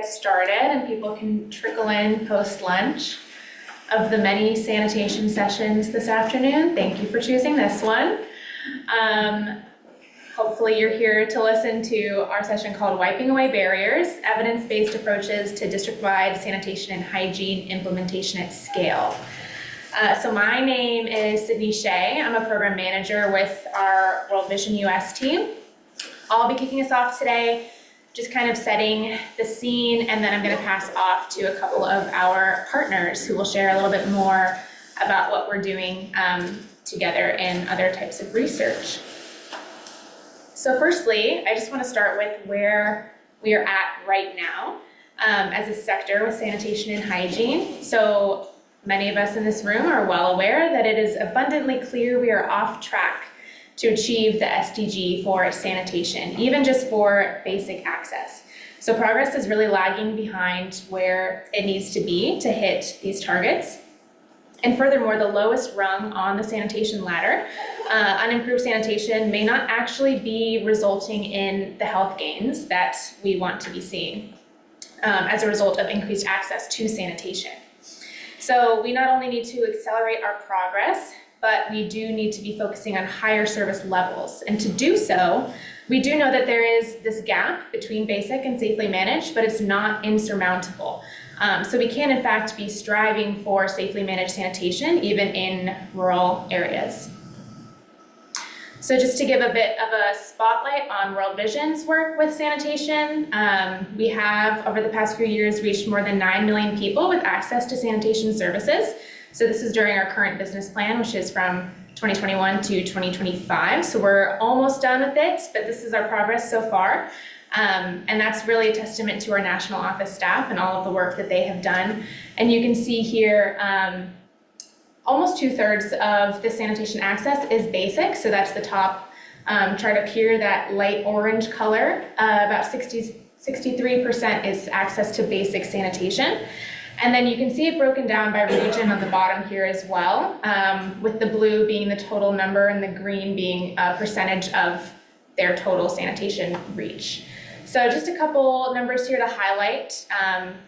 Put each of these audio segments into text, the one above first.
get started and people can trickle in post-lunch. Of the many sanitation sessions this afternoon, thank you for choosing this one. Hopefully you're here to listen to our session called Wiping Away Barriers, Evidence-Based Approaches to District-Wide Sanitation and Hygiene Implementation at Scale. So my name is Sydney Shea. I'm a program manager with our World Vision US team. I'll be kicking us off today, just kind of setting the scene, and then I'm going to pass off to a couple of our partners who will share a little bit more about what we're doing together in other types of research. So firstly, I just want to start with where we are at right now as a sector with sanitation and hygiene. So many of us in this room are well aware that it is abundantly clear we are off track to achieve the SDG for sanitation, even just for basic access. So progress is really lagging behind where it needs to be to hit these targets. And furthermore, the lowest rung on the sanitation ladder, unimproved sanitation, may not actually be resulting in the health gains that we want to be seeing as a result of increased access to sanitation. So we not only need to accelerate our progress, but we do need to be focusing on higher service levels. And to do so, we do know that there is this gap between basic and safely managed, but it's not insurmountable. So we can in fact be striving for safely managed sanitation even in rural areas. So just to give a bit of a spotlight on World Vision's work with sanitation, we have over the past few years reached more than 9 million people with access to sanitation services. So this is during our current business plan, which is from 2021 to 2025. So we're almost done with it, but this is our progress so far. And that's really a testament to our national office staff and all of the work that they have done. And you can see here, almost 2/3 of the sanitation access is basic. So that's the top chart up here, that light orange color, about 63% is access to basic sanitation. And then you can see it broken down by region on the bottom here as well, with the blue being the total number and the green being a percentage of their total sanitation reach. So just a couple numbers here to highlight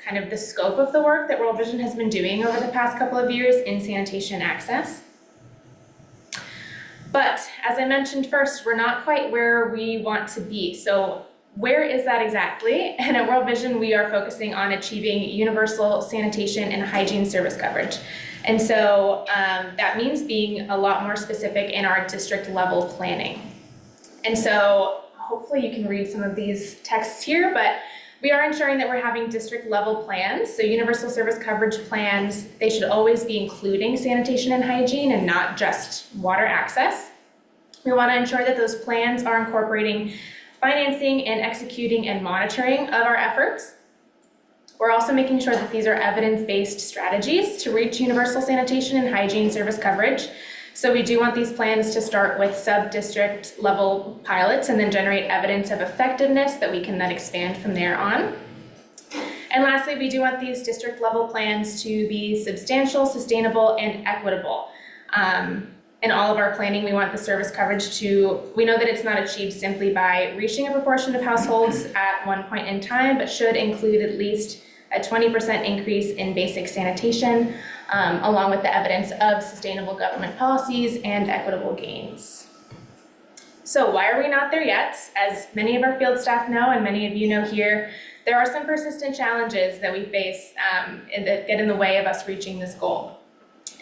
kind of the scope of the work that World Vision has been doing over the past couple of years in sanitation access. But as I mentioned first, we're not quite where we want to be. So where is that exactly? And at World Vision, we are focusing on achieving universal sanitation and hygiene service coverage. And so that means being a lot more specific in our district level planning. And so hopefully you can read some of these texts here, but we are ensuring that we're having district level plans. So universal service coverage plans, they should always be including sanitation and hygiene and not just water access. We want to ensure that those plans are incorporating financing and executing and monitoring of our efforts. We're also making sure that these are evidence-based strategies to reach universal sanitation and hygiene service coverage. So we do want these plans to start with sub-district level pilots and then generate evidence of effectiveness that we can then expand from there on. And lastly, we do want these district level plans to be substantial, sustainable, and equitable. In all of our planning, we want the service coverage we know that it's not achieved simply by reaching a proportion of households at one point in time, but should include at least a 20% increase in basic sanitation, along with the evidence of sustainable government policies and equitable gains. So why are we not there yet? As many of our field staff know, and many of you know here, there are some persistent challenges that we face that get in the way of us reaching this goal.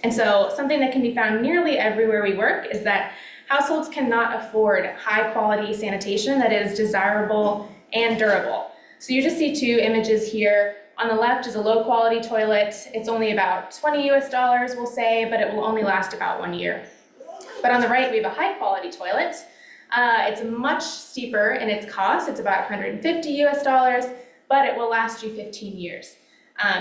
And so something that can be found nearly everywhere we work is that households cannot afford high quality sanitation that is desirable and durable. So you just see two images here. On the left is a low quality toilet. It's only about $20 US, we'll say, but it will only last about 1 year. But on the right, we have a high quality toilet. It's much steeper in its cost. It's about $150 US, but it will last you 15 years.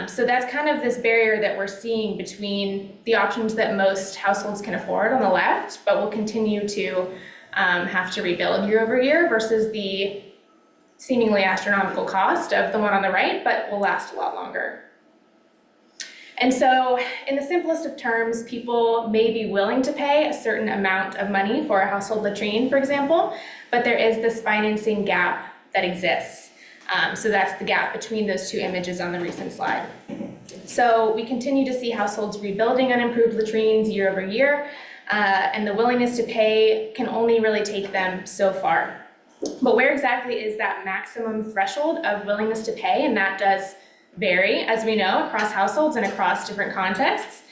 So that's kind of this barrier that we're seeing between the options that most households can afford on the left, but will continue to have to rebuild year over year, versus the seemingly astronomical cost of the one on the right, but will last a lot longer. And so in the simplest of terms, people may be willing to pay a certain amount of money for a household latrine, for example, but there is this financing gap that exists. So that's the gap between those two images on the recent slide. So we continue to see households rebuilding unimproved latrines year over year, and the willingness to pay can only really take them so far. But where exactly is that maximum threshold of willingness to pay? And that does vary, as we know, across households and across different contexts.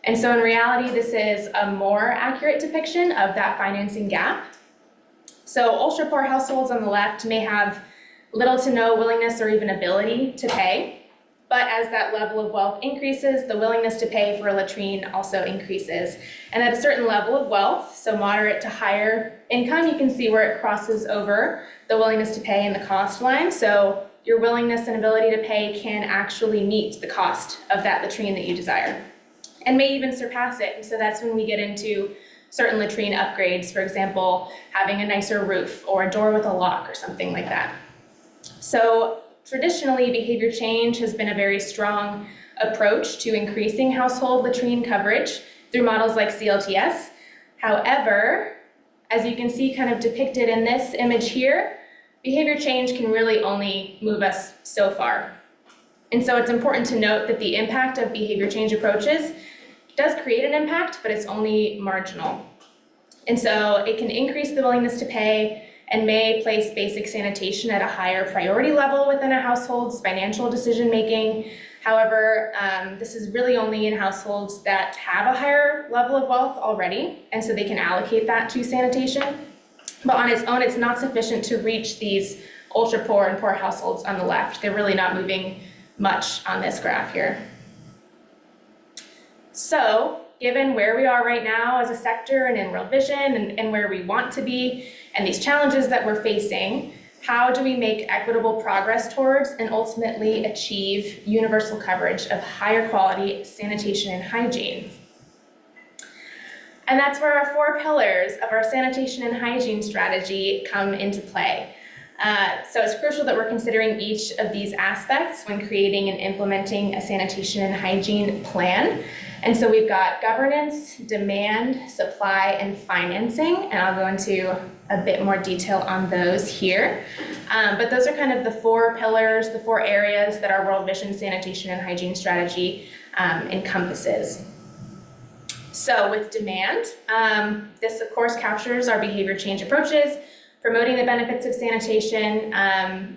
And so in reality, this is a more accurate depiction of that financing gap. So ultra poor households on the left may have little to no willingness or even ability to pay. But as that level of wealth increases, the willingness to pay for a latrine also increases. And at a certain level of wealth, so moderate to higher income, you can see where it crosses over the willingness to pay and the cost line. So your willingness and ability to pay can actually meet the cost of that latrine that you desire, and may even surpass it. And so that's when we get into certain latrine upgrades, for example, having a nicer roof or a door with a lock or something like that. So traditionally, behavior change has been a very strong approach to increasing household latrine coverage through models like CLTS. However, as you can see kind of depicted in this image here, behavior change can really only move us so far. And so it's important to note that the impact of behavior change approaches does create an impact, but it's only marginal. And so it can increase the willingness to pay and may place basic sanitation at a higher priority level within a household's financial decision-making. However, this is really only in households that have a higher level of wealth already, and so they can allocate that to sanitation. But on its own, it's not sufficient to reach these ultra poor and poor households on the left. They're really not moving much on this graph here. So, given where we are right now as a sector and in World Vision and where we want to be, and these challenges that we're facing, how do we make equitable progress towards and ultimately achieve universal coverage of higher quality sanitation and hygiene? And that's where our 4 pillars of our sanitation and hygiene strategy come into play. So it's crucial that we're considering each of these aspects when creating and implementing a sanitation and hygiene plan. And so we've got governance, demand, supply, and financing, and I'll go into a bit more detail on those here. But those are kind of the 4 pillars, the 4 areas that our World Vision sanitation and hygiene strategy encompasses. So with demand, this of course captures our behavior change approaches, promoting the benefits of sanitation,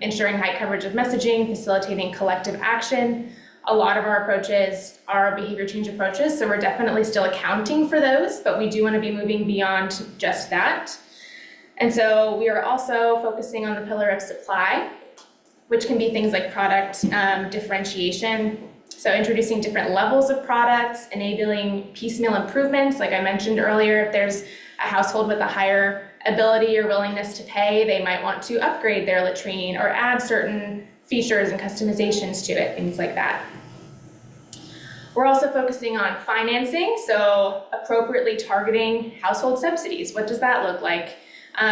ensuring high coverage of messaging, facilitating collective action. A lot of our approaches are behavior change approaches, so we're definitely still accounting for those, but we do want to be moving beyond just that. And so we are also focusing on the pillar of supply, which can be things like product differentiation. So introducing different levels of products, enabling piecemeal improvements. Like I mentioned earlier, if there's a household with a higher ability or willingness to pay, they might want to upgrade their latrine or add certain features and customizations to it, things like that. We're also focusing on financing, so appropriately targeting household subsidies. What does that look like?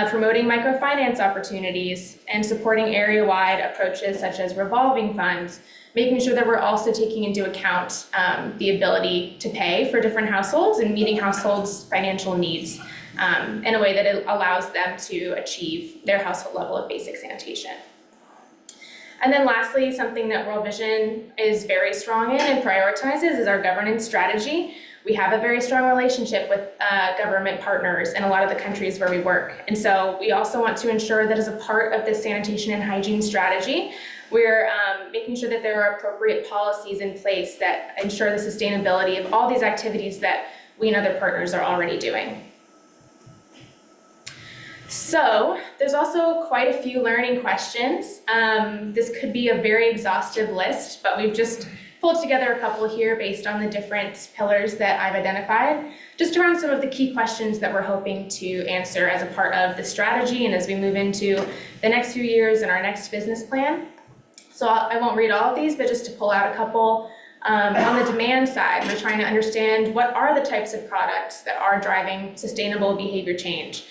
Promoting microfinance opportunities and supporting area-wide approaches such as revolving funds, making sure that we're also taking into account the ability to pay for different households and meeting households' financial needs in a way that it allows them to achieve their household level of basic sanitation. And then lastly, something that World Vision is very strong in and prioritizes is our governance strategy. We have a very strong relationship with government partners in a lot of the countries where we work. And so we also want to ensure that as a part of this sanitation and hygiene strategy, we're making sure that there are appropriate policies in place that ensure the sustainability of all these activities that we and other partners are already doing. So there's also quite a few learning questions. This could be a very exhaustive list, but we've just pulled together a couple here based on the different pillars that I've identified, just around some of the key questions that we're hoping to answer as a part of the strategy and as we move into the next few years and our next business plan. So I won't read all of these, but just to pull out a couple. On the demand side, we're trying to understand what are the types of products that are driving sustainable behavior change.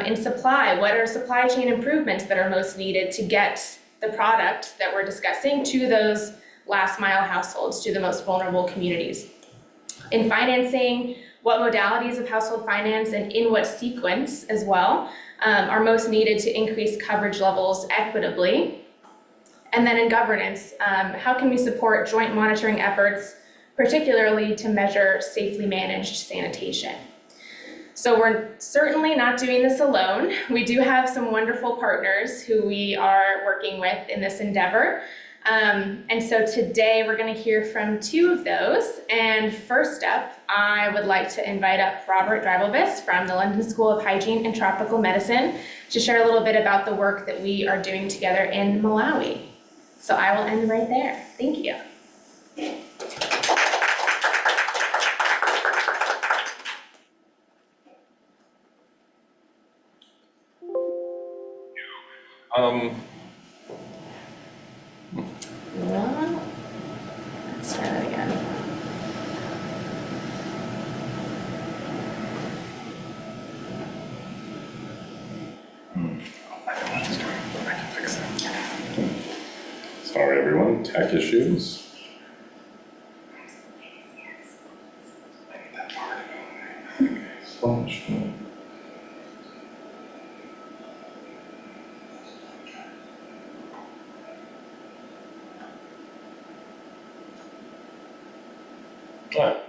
In supply, what are supply chain improvements that are most needed to get the product that we're discussing to those last mile households, to the most vulnerable communities? In financing, what modalities of household finance and in what sequence as well are most needed to increase coverage levels equitably? And then in governance, how can we support joint monitoring efforts, particularly to measure safely managed sanitation? So we're certainly not doing this alone. We do have some wonderful partners who we are working with in this endeavor. And so today we're going to hear from two of those. And first up, I would like to invite up Robert Dreibelbis from the London School of Hygiene and Tropical Medicine to share a little bit about the work that we are doing together in Malawi. So I will end right there. Thank you. Let's try that again. I can fix it. Sorry, everyone. Tech issues. I need that part. Okay, sponge.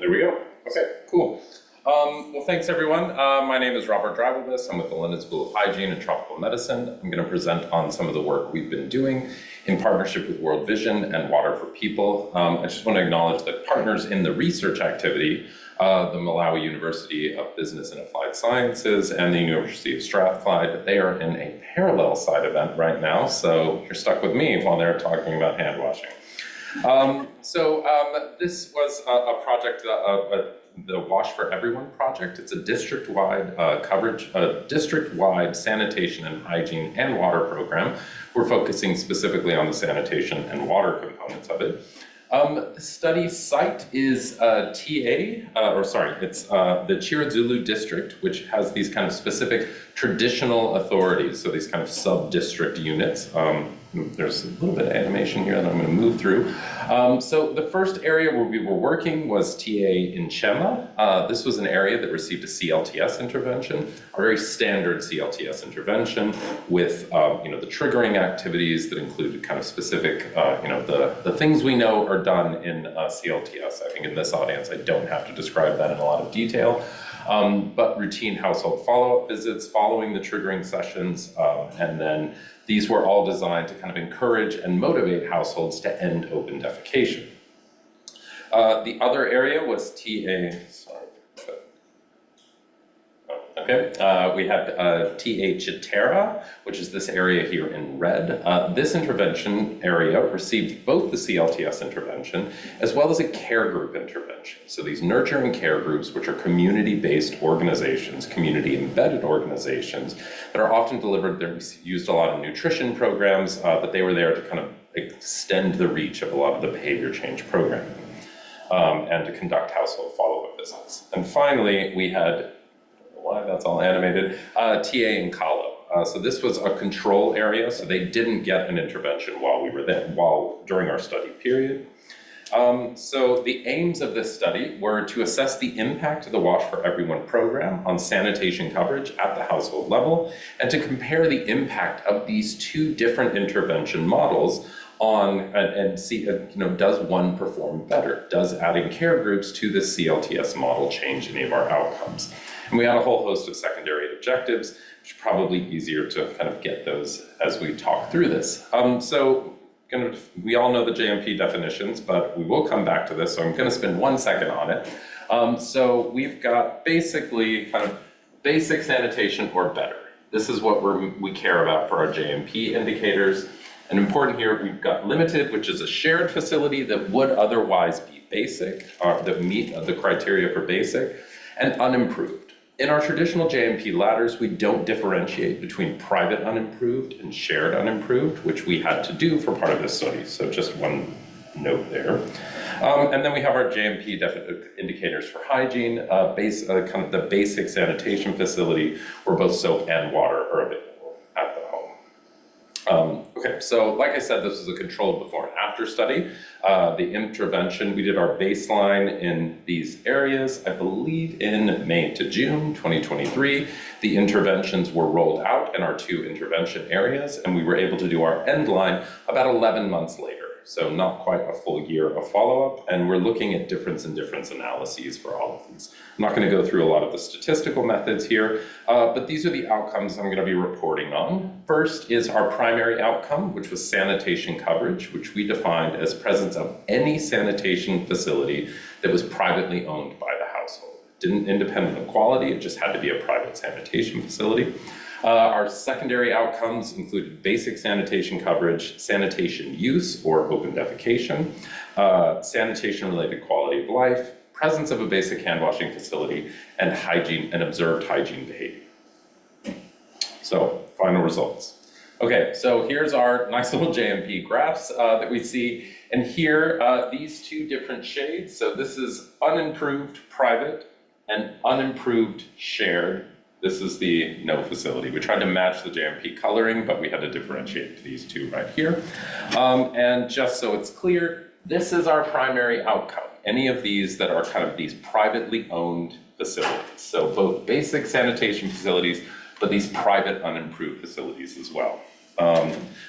There we go. Okay, cool. Well, thanks everyone. My name is Robert Dreibelbis. I'm with the London School of Hygiene and Tropical Medicine. I'm going to present on some of the work we've been doing in partnership with World Vision and Water for People. I just want to acknowledge that partners in the research activity, the Malawi University of Business and Applied Sciences and the University of Strathclyde, they are in a parallel side event right now, so you're stuck with me while they're talking about hand washing. This was a project, the Wash for Everyone project. It's a district-wide coverage, district-wide sanitation and hygiene and water program. We're focusing specifically on the sanitation and water components of it. The study site is it's the Chirazulu district, which has these kind of specific traditional authorities, so these kind of sub-district units. There's a little bit of animation here that I'm going to move through. So the first area where we were working was TA in Chema. This was an area that received a CLTS intervention, a very standard CLTS intervention with the triggering activities that included kind of specific, the things we know are done in CLTS. I think in this audience I don't have to describe that in a lot of detail. But routine household follow-up visits following the triggering sessions, and then these were all designed to kind of encourage and motivate households to end open defecation. The other area was we had TA Chitera, which is this area here in red. This intervention area received both the CLTS intervention as well as a care group intervention. So these nurturing care groups, which are community-based organizations, community-embedded organizations that are often delivered, they used a lot of nutrition programs, but they were there to kind of extend the reach of a lot of the behavior change programming and to conduct household follow-up visits. And finally, we had why that's all animated, TA in Kalo. So this was a control area, so they didn't get an intervention while we were there, during our study period. So the aims of this study were to assess the impact of the Wash for Everyone program on sanitation coverage at the household level, and to compare the impact of these two different intervention models on and see, does one perform better? Does adding care groups to the CLTS model change any of our outcomes? And we had a whole host of secondary objectives, which are probably easier to kind of get those as we talk through this. We all know the JMP definitions, but we will come back to this, so I'm going to spend 1 second on it. So we've got basically kind of basic sanitation or better. This is what we care about for our JMP indicators. And important here, we've got limited, which is a shared facility that would otherwise be basic, that meet the criteria for basic, and unimproved. In our traditional JMP ladders, we don't differentiate between private unimproved and shared unimproved, which we had to do for part of this study. So just one note there. And then we have our JMP indicators for hygiene, kind of the basic sanitation facility where both soap and water are available at the Okay, so like I said, this is a controlled before and after study. The intervention, we did our baseline in these areas, I believe in May to June 2023. The interventions were rolled out in our 2 intervention areas, and we were able to do our end line about 11 months later. So not quite a full year of follow-up, and we're looking at difference in difference analyses for all of these. I'm not going to go through a lot of the statistical methods here, but these are the outcomes I'm going to be reporting on. First is our primary outcome, which was sanitation coverage, which we defined as presence of any sanitation facility that was privately owned by the household. Didn't independent of quality, it just had to be a private sanitation facility. Our secondary outcomes included basic sanitation coverage, sanitation use or open defecation, sanitation-related quality of life, presence of a basic hand washing facility, and hygiene and observed hygiene behavior. So, final results. Okay, so here's our nice little JMP graphs that we see, and here these 2 different shades. So this is unimproved private and unimproved shared. This is the no facility. We tried to match the JMP coloring, but we had to differentiate these 2 right here. And just so it's clear, this is our primary outcome. Any of these that are kind of these privately owned facilities. So both basic sanitation facilities, but these private unimproved facilities as well.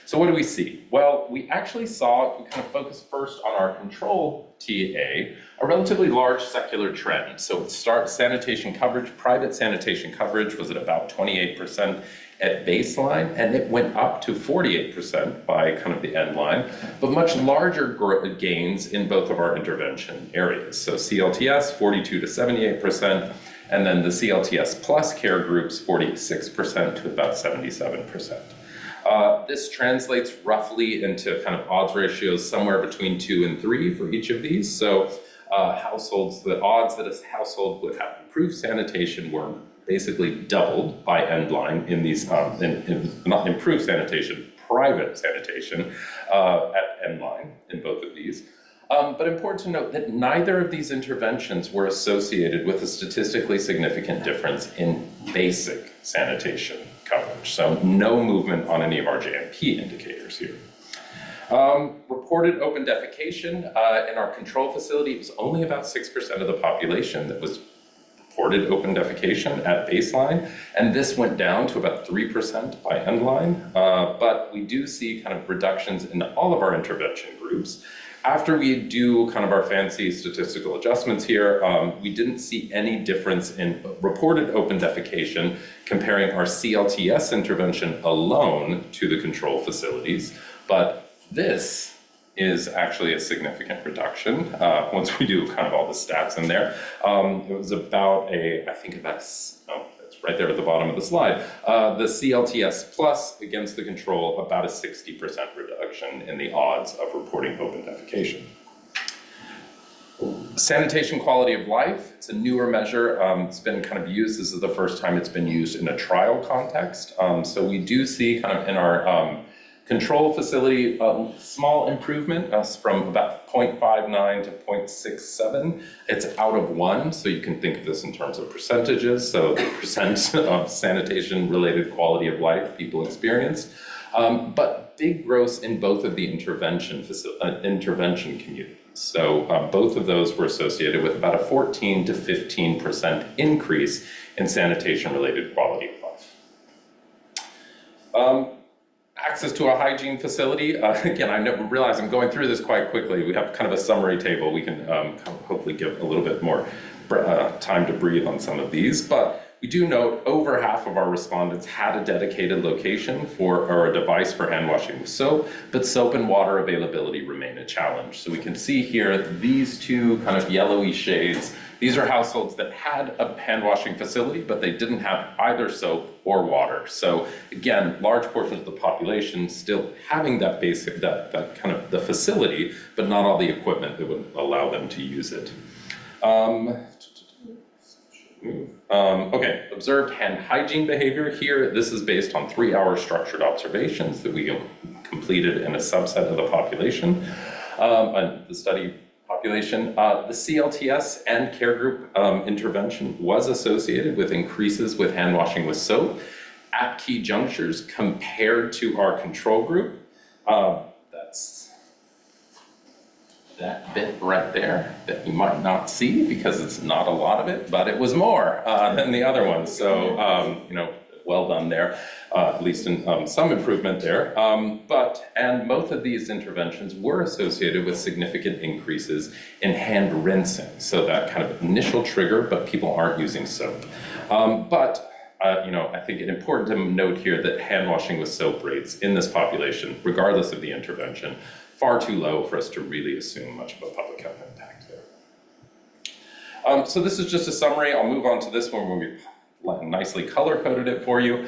So what do we see? Well, we actually saw, we kind of focused first on our control TA, a relatively large secular trend. So it starts sanitation coverage, private sanitation coverage was at about 28% at baseline, and it went up to 48% by kind of the end line, but much larger gains in both of our intervention areas. So CLTS, 42 to 78%, and then the CLTS plus care groups, 46% to about 77%. This translates roughly into kind of odds ratios somewhere between 2 and 3 for each of these. So households, the odds that a household would have improved sanitation were basically doubled by end line in these, not improved sanitation, private sanitation at end line in both of these. But important to note that neither of these interventions were associated with a statistically significant difference in basic sanitation coverage. So no movement on any of our JMP indicators here. Reported open defecation in our control facility, it was only about 6% of the population that was reported open defecation at baseline, and this went down to about 3% by end line. But we do see kind of reductions in all of our intervention groups. After we do kind of our fancy statistical adjustments here, we didn't see any difference in reported open defecation comparing our CLTS intervention alone to the control facilities, but this is actually a significant reduction once we do kind of all the stats in there. It was about it's right there at the bottom of the slide. The CLTS plus against the control, about a 60% reduction in the odds of reporting open defecation. Sanitation quality of life, it's a newer measure. It's been kind of used, this is the first time it's been used in a trial context. So we do see kind of in our control facility, a small improvement from about 0.59 to 0.67. It's out of 1, so you can think of this in terms of percentages. So the percent of sanitation-related quality of life people experienced. But big growth in both of the intervention communities. So both of those were associated with about a 14 to 15% increase in sanitation-related quality of life. Access to a hygiene facility. Again, I realize I'm going through this quite quickly. We have kind of a summary table. We can hopefully give a little bit more time to breathe on some of these, but we do note over half of our respondents had a dedicated location or a device for hand washing with soap, but soap and water availability remain a challenge. So we can see here these 2 kind of yellowy shades. These are households that had a hand washing facility, but they didn't have either soap or water. So again, large portions of the population still having that basic, that kind of the facility, but not all the equipment that would allow them to use it. Okay, observed hand hygiene behavior here. This is based on 3-hour structured observations that we completed in a subset of the population, the study population. The CLTS and care group intervention was associated with increases with hand washing with soap. at key junctures compared to our control group. That's that bit right there that you might not see because it's not a lot of it, but it was more than the other ones. So, well done there, at least in some improvement there. And both of these interventions were associated with significant increases in hand rinsing. So that kind of initial trigger, but people aren't using soap. I think it's important to note here that hand washing with soap rates in this population, regardless of the intervention, far too low for us to really assume much of a public health impact there. So this is just a summary. I'll move on to this one where we nicely color-coded it for you.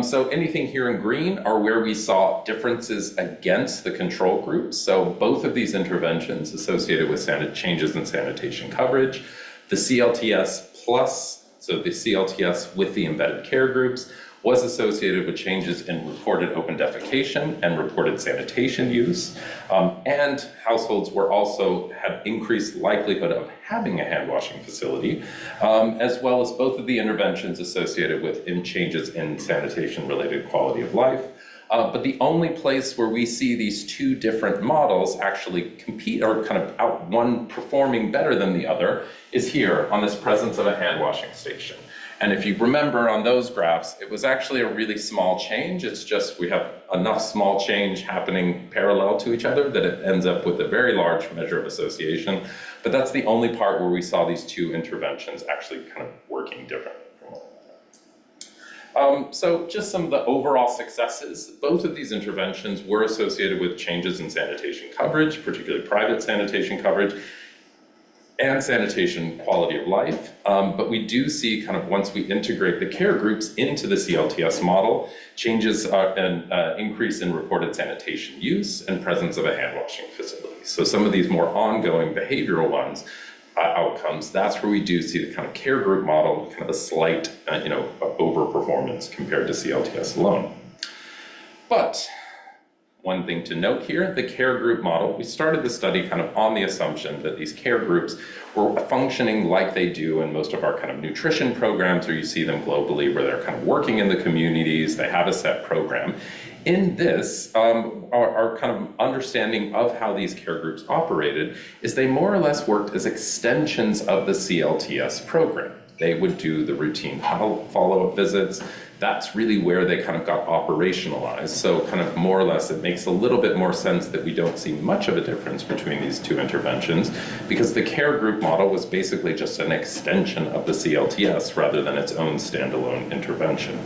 So anything here in green are where we saw differences against the control group. So both of these interventions associated with changes in sanitation coverage, the CLTS plus, so the CLTS with the embedded care groups, was associated with changes in reported open defecation and reported sanitation use. And households had increased likelihood of having a hand washing facility, as well as both of the interventions associated with changes in sanitation related quality of life. But the only place where we see these two different models actually compete or kind of one performing better than the other is here on this presence of a hand washing station. And if you remember on those graphs, it was actually a really small change. It's just we have enough small change happening parallel to each other that it ends up with a very large measure of association. But that's the only part where we saw these two interventions actually kind of working differently. So just some of the overall successes. Both of these interventions were associated with changes in sanitation coverage, particularly private sanitation coverage, and sanitation quality of life. But we do see kind of once we integrate the care groups into the CLTS model, changes and increase in reported sanitation use and presence of a hand washing facility. So some of these more ongoing behavioral ones, outcomes, that's where we do see the kind of care group model, kind of a slight, overperformance compared to CLTS alone. But one thing to note here, the care group model, we started the study kind of on the assumption that these care groups were functioning like they do in most of our kind of nutrition programs, or you see them globally where they're kind of working in the communities, they have a set program. In this, our kind of understanding of how these care groups operated is they more or less worked as extensions of the CLTS program. They would do the routine follow-up visits. That's really where they kind of got operationalized. So kind of more or less, it makes a little bit more sense that we don't see much of a difference between these two interventions because the care group model was basically just an extension of the CLTS rather than its own standalone intervention.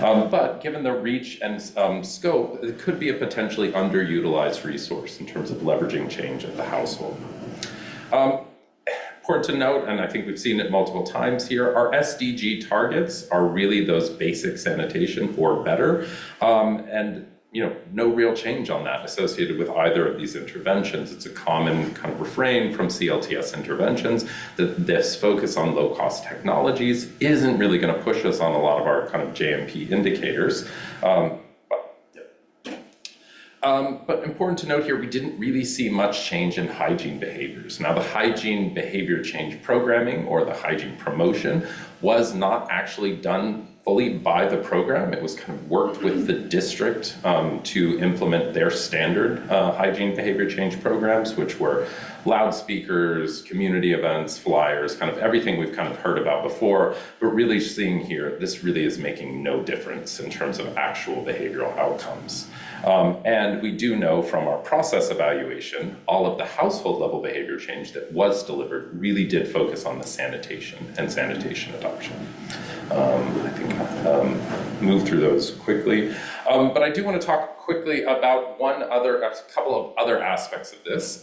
But given the reach and scope, it could be a potentially underutilized resource in terms of leveraging change at the household. Important to note, and I think we've seen it multiple times here, our SDG targets are really those basic sanitation or better, and no real change on that associated with either of these interventions. It's a common kind of refrain from CLTS interventions that this focus on low-cost technologies isn't really going to push us on a lot of our kind of JMP indicators. But important to note here, we didn't really see much change in hygiene behaviors. Now, the hygiene behavior change programming or the hygiene promotion was not actually done fully by the program. It was kind of worked with the district to implement their standard hygiene behavior change programs, which were loudspeakers, community events, flyers, kind of everything we've kind of heard about before. But really seeing here, this really is making no difference in terms of actual behavioral outcomes. And we do know from our process evaluation, all of the household level behavior change that was delivered really did focus on the sanitation and sanitation adoption. I think I'll move through those quickly. But I do want to talk quickly about a couple of other aspects of this.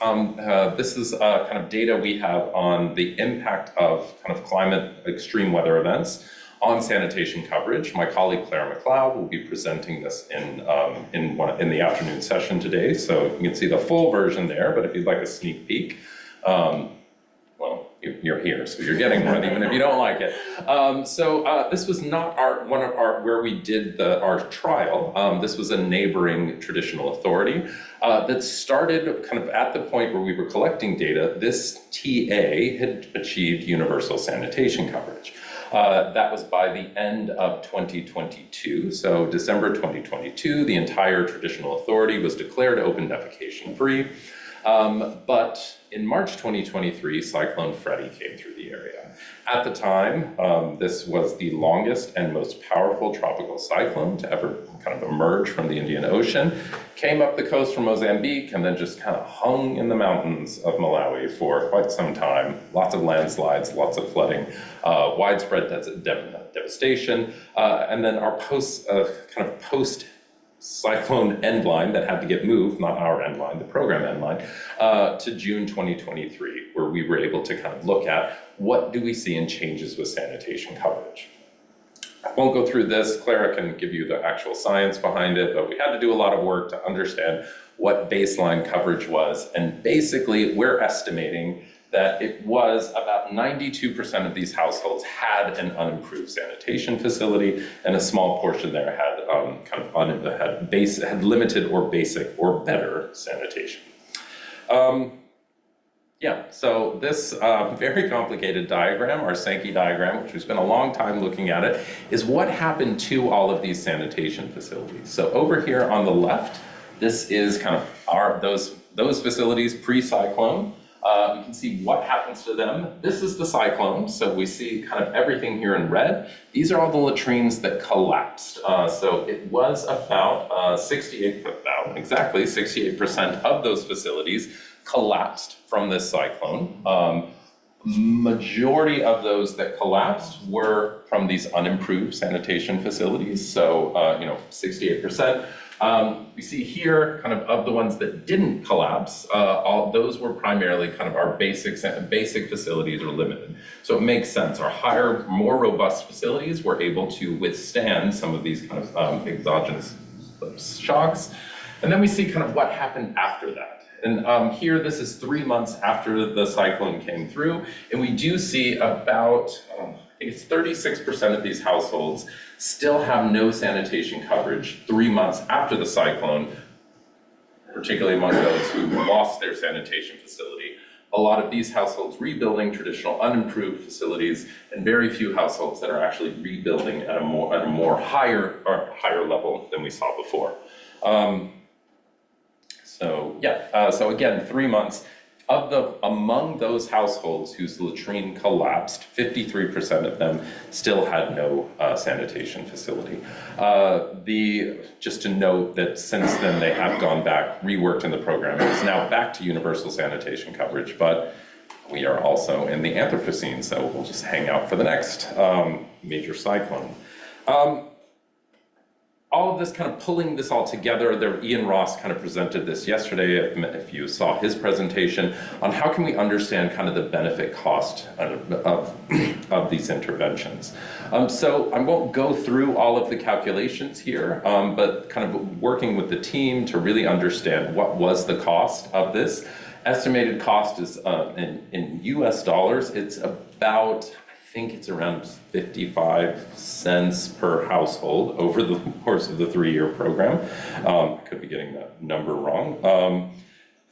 This is kind of data we have on the impact of kind of climate extreme weather events on sanitation coverage. My colleague Claire McLeod will be presenting this in the afternoon session today, so you can see the full version there, but if you'd like a sneak peek, well, you're here, so you're getting one even if you don't like it. This was not where we did our trial. This was a neighboring traditional authority that started kind of at the point where we were collecting data. This TA had achieved universal sanitation coverage. That was by the end of 2022. So December 2022, the entire traditional authority was declared open defecation free. But in March 2023, Cyclone Freddy came through the area. At the time, this was the longest and most powerful tropical cyclone to ever kind of emerge from the Indian Ocean, came up the coast from Mozambique, and then just kind of hung in the mountains of Malawi for quite some time. Lots of landslides, lots of flooding, widespread devastation, and then our post cyclone end line that had to get moved, not our end line, the program end line, to June 2023, where we were able to kind of look at what do we see in changes with sanitation coverage. I won't go through this. Clara can give you the actual science behind it, but we had to do a lot of work to understand what baseline coverage was. And basically, we're estimating that it was about 92% of these households had an unimproved sanitation facility, and a small portion there had had limited or basic or better sanitation. So this very complicated diagram, our Sankey diagram, which we spent a long time looking at it, is what happened to all of these sanitation facilities. So over here on the left, this is kind of those facilities pre-cyclone. You can see what happens to them. This is the cyclone, so we see kind of everything here in red. These are all the latrines that collapsed. So it was about exactly 68% of those facilities collapsed from this cyclone. Majority of those that collapsed were from these unimproved sanitation facilities, so 68%. We see here kind of the ones that didn't collapse, all those were primarily kind of our basic facilities are limited. So it makes sense. Our higher, more robust facilities were able to withstand some of these kind of exogenous shocks. And then we see kind of what happened after that. And here, this is 3 months after the cyclone came through, and we do see about, I think it's 36% of these households still have no sanitation coverage 3 months after the cyclone, particularly among those who lost their sanitation facility. A lot of these households rebuilding traditional unimproved facilities, and very few households that are actually rebuilding at a higher level than we saw before. So again, 3 months. Among those households whose latrine collapsed, 53% of them still had no sanitation facility. Just to note that since then they have gone back, reworked in the program. It's now back to universal sanitation coverage, but we are also in the Anthropocene, so we'll just hang out for the next major cyclone. All of this kind of pulling this all together, Ian Ross kind of presented this yesterday, if you saw his presentation, on how can we understand kind of the benefit cost of these interventions. So I won't go through all of the calculations here, but kind of working with the team to really understand what was the cost of this. Estimated cost is in US dollars, it's about, I think it's around 55 cents per household over the course of the 3-year program. I could be getting that number wrong.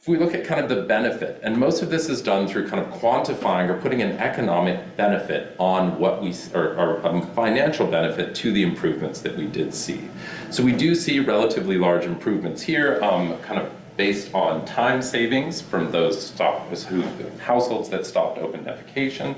If we look at kind of the benefit, and most of this is done through kind of quantifying or putting an economic benefit on what or financial benefit to the improvements that we did see. So we do see relatively large improvements here, kind of based on time savings from those households that stopped open defecation.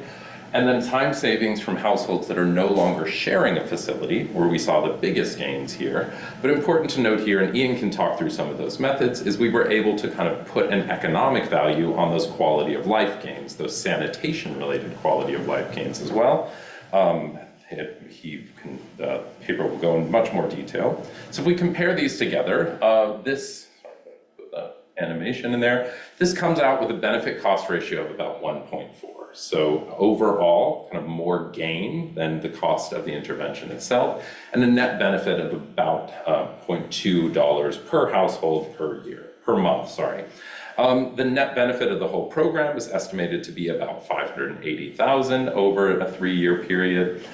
And then time savings from households that are no longer sharing a facility, where we saw the biggest gains here. But important to note here, and Ian can talk through some of those methods, is we were able to kind of put an economic value on those quality of life gains, those sanitation related quality of life gains as well. The paper will go in much more detail. So if we compare these together, animation in there, this comes out with a benefit cost ratio of about 1.4. So overall, kind of more gain than the cost of the intervention itself, and a net benefit of about $0.2 per household per month. The net benefit of the whole program is estimated to be about $580,000 over a 3-year period.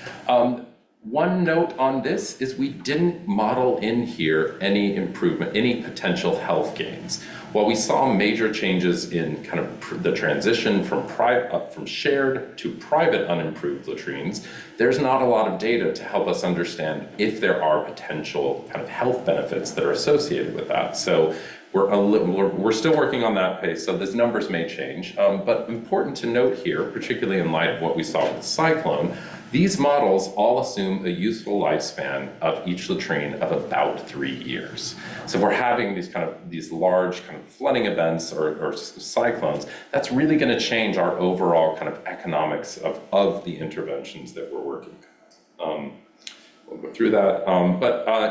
One note on this is we didn't model in here any improvement, any potential health gains. While we saw major changes in kind of the transition from shared to private unimproved latrines, there's not a lot of data to help us understand if there are potential kind of health benefits that are associated with that. So we're still working on that pace, so these numbers may change. But important to note here, particularly in light of what we saw with the cyclone, these models all assume a useful lifespan of each latrine of about 3 years. So if we're having these large kind of flooding events or cyclones, that's really going to change our overall kind of economics of the interventions that we're working on. We'll go through that.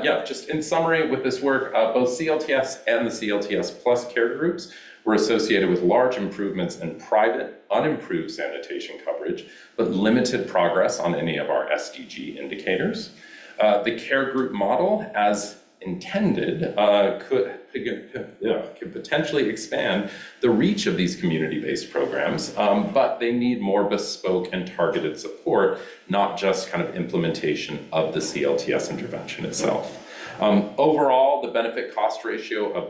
Yeah, just in summary with this work, both CLTS and the CLTS Plus care groups were associated with large improvements in private, unimproved sanitation coverage, but limited progress on any of our SDG indicators. The care group model, as intended, could potentially expand the reach of these community-based programs, but they need more bespoke and targeted support, not just kind of implementation of the CLTS intervention itself. Overall, the benefit cost ratio of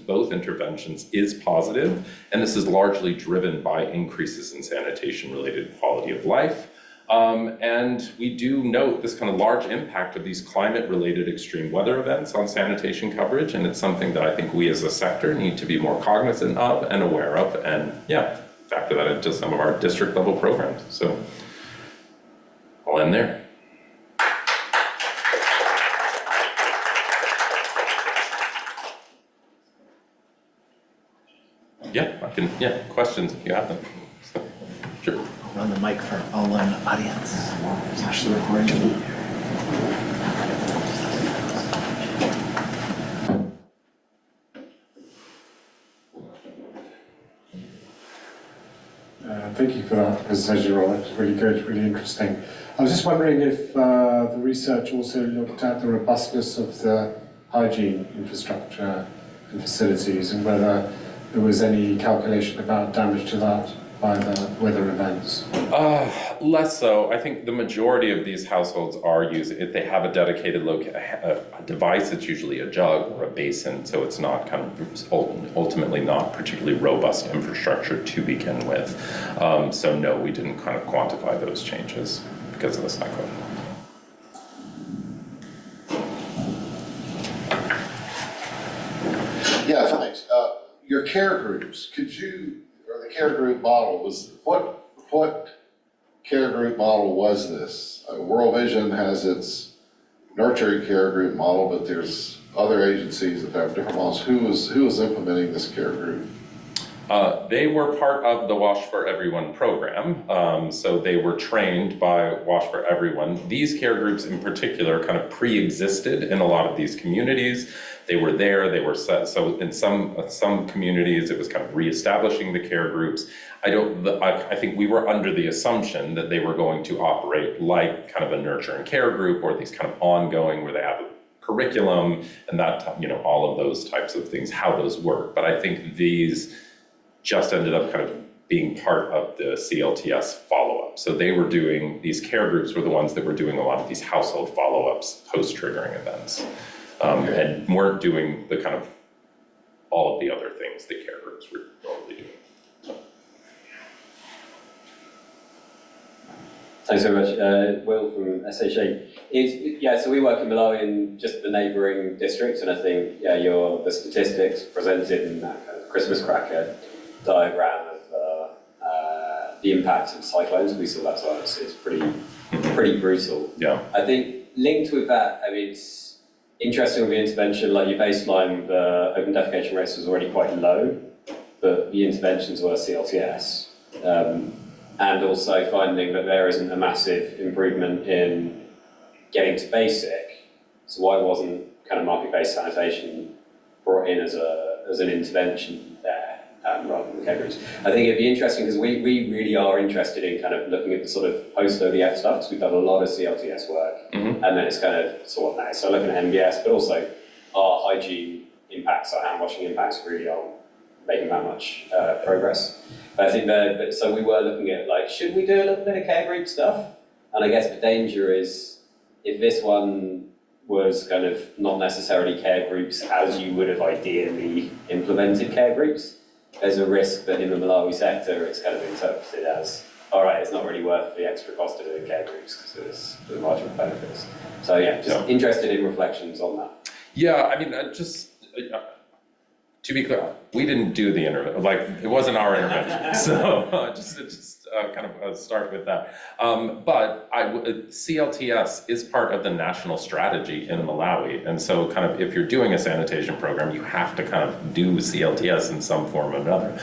both interventions is positive, and this is largely driven by increases in sanitation-related quality of life. And we do note this kind of large impact of these climate-related extreme weather events on sanitation coverage, and it's something that I think we as a sector need to be more cognizant of and aware of, and yeah, factor that into some of our district-level programs. So I'll end there. Questions if you have them. So, sure. Run the mic for all in the audience. Flash the recording. Thank you for that presentation, Robert. It's really good, really interesting. I was just wondering if the research also looked at the robustness of the hygiene infrastructure and facilities, and whether there was any calculation about damage to that by the weather events? Less so. I think the majority of these households are using, if they have a dedicated a device, it's usually a jug or a basin, so it's not kind of ultimately not particularly robust infrastructure to begin with. So no, we didn't kind of quantify those changes because of the cyclone. Yeah, thanks. Your care groups, or the care group model what care group model was this? World Vision has its nurturing care group model, but there's other agencies that have different models. Who was implementing this care group? They were part of the Wash for Everyone program, so they were trained by Wash for Everyone. These care groups in particular kind of pre-existed in a lot of these communities. They were there, they were set, so in some communities it was kind of reestablishing the care groups. I think we were under the assumption that they were going to operate like kind of a nurture and care group, or these kind of ongoing where they have a curriculum and that, all of those types of things, how those work. But I think these just ended up kind of being part of the CLTS follow-up. So these care groups were the ones that were doing a lot of these household follow-ups post-triggering events, and weren't doing the kind of all of the other things that care groups were normally doing. Thanks very much. Will from SHA. So we work in Malawi in just the neighbouring districts, and I think the statistics presented in that kind of Christmas cracker diagram of the impact of cyclones. We saw that as well. It's pretty brutal. Yeah. I think linked with that, I mean, it's interesting with the intervention, like your baseline, the open defecation rates was already quite low, but the interventions were CLTS. And also finding that there isn't a massive improvement in getting to basic. So why wasn't kind of market-based sanitation brought in as an intervention there, rather than the care groups? I think it'd be interesting because we really are interested in kind of looking at the sort of post-ODF stuff, because we've done a lot of CLTS work, and then it's kind of sort of now. So looking at MBS, but also our hygiene impacts, our hand washing impacts really aren't making that much progress. But I think so we were looking at, like, should we do a little bit of care group stuff? And I guess the danger is, if this one was kind of not necessarily care groups as you would have ideally implemented care groups. There's a risk that in the Malawi sector, it's kind of interpreted as, all right, it's not really worth the extra cost of doing care groups because there's the marginal benefits. So yeah, just interested in reflections on that. Yeah, I mean, to be clear, we didn't do the intervention, like, it wasn't our intervention. So just kind of start with that. But CLTS is part of the national strategy in Malawi. And so kind of if you're doing a sanitation program, you have to kind of do CLTS in some form or another.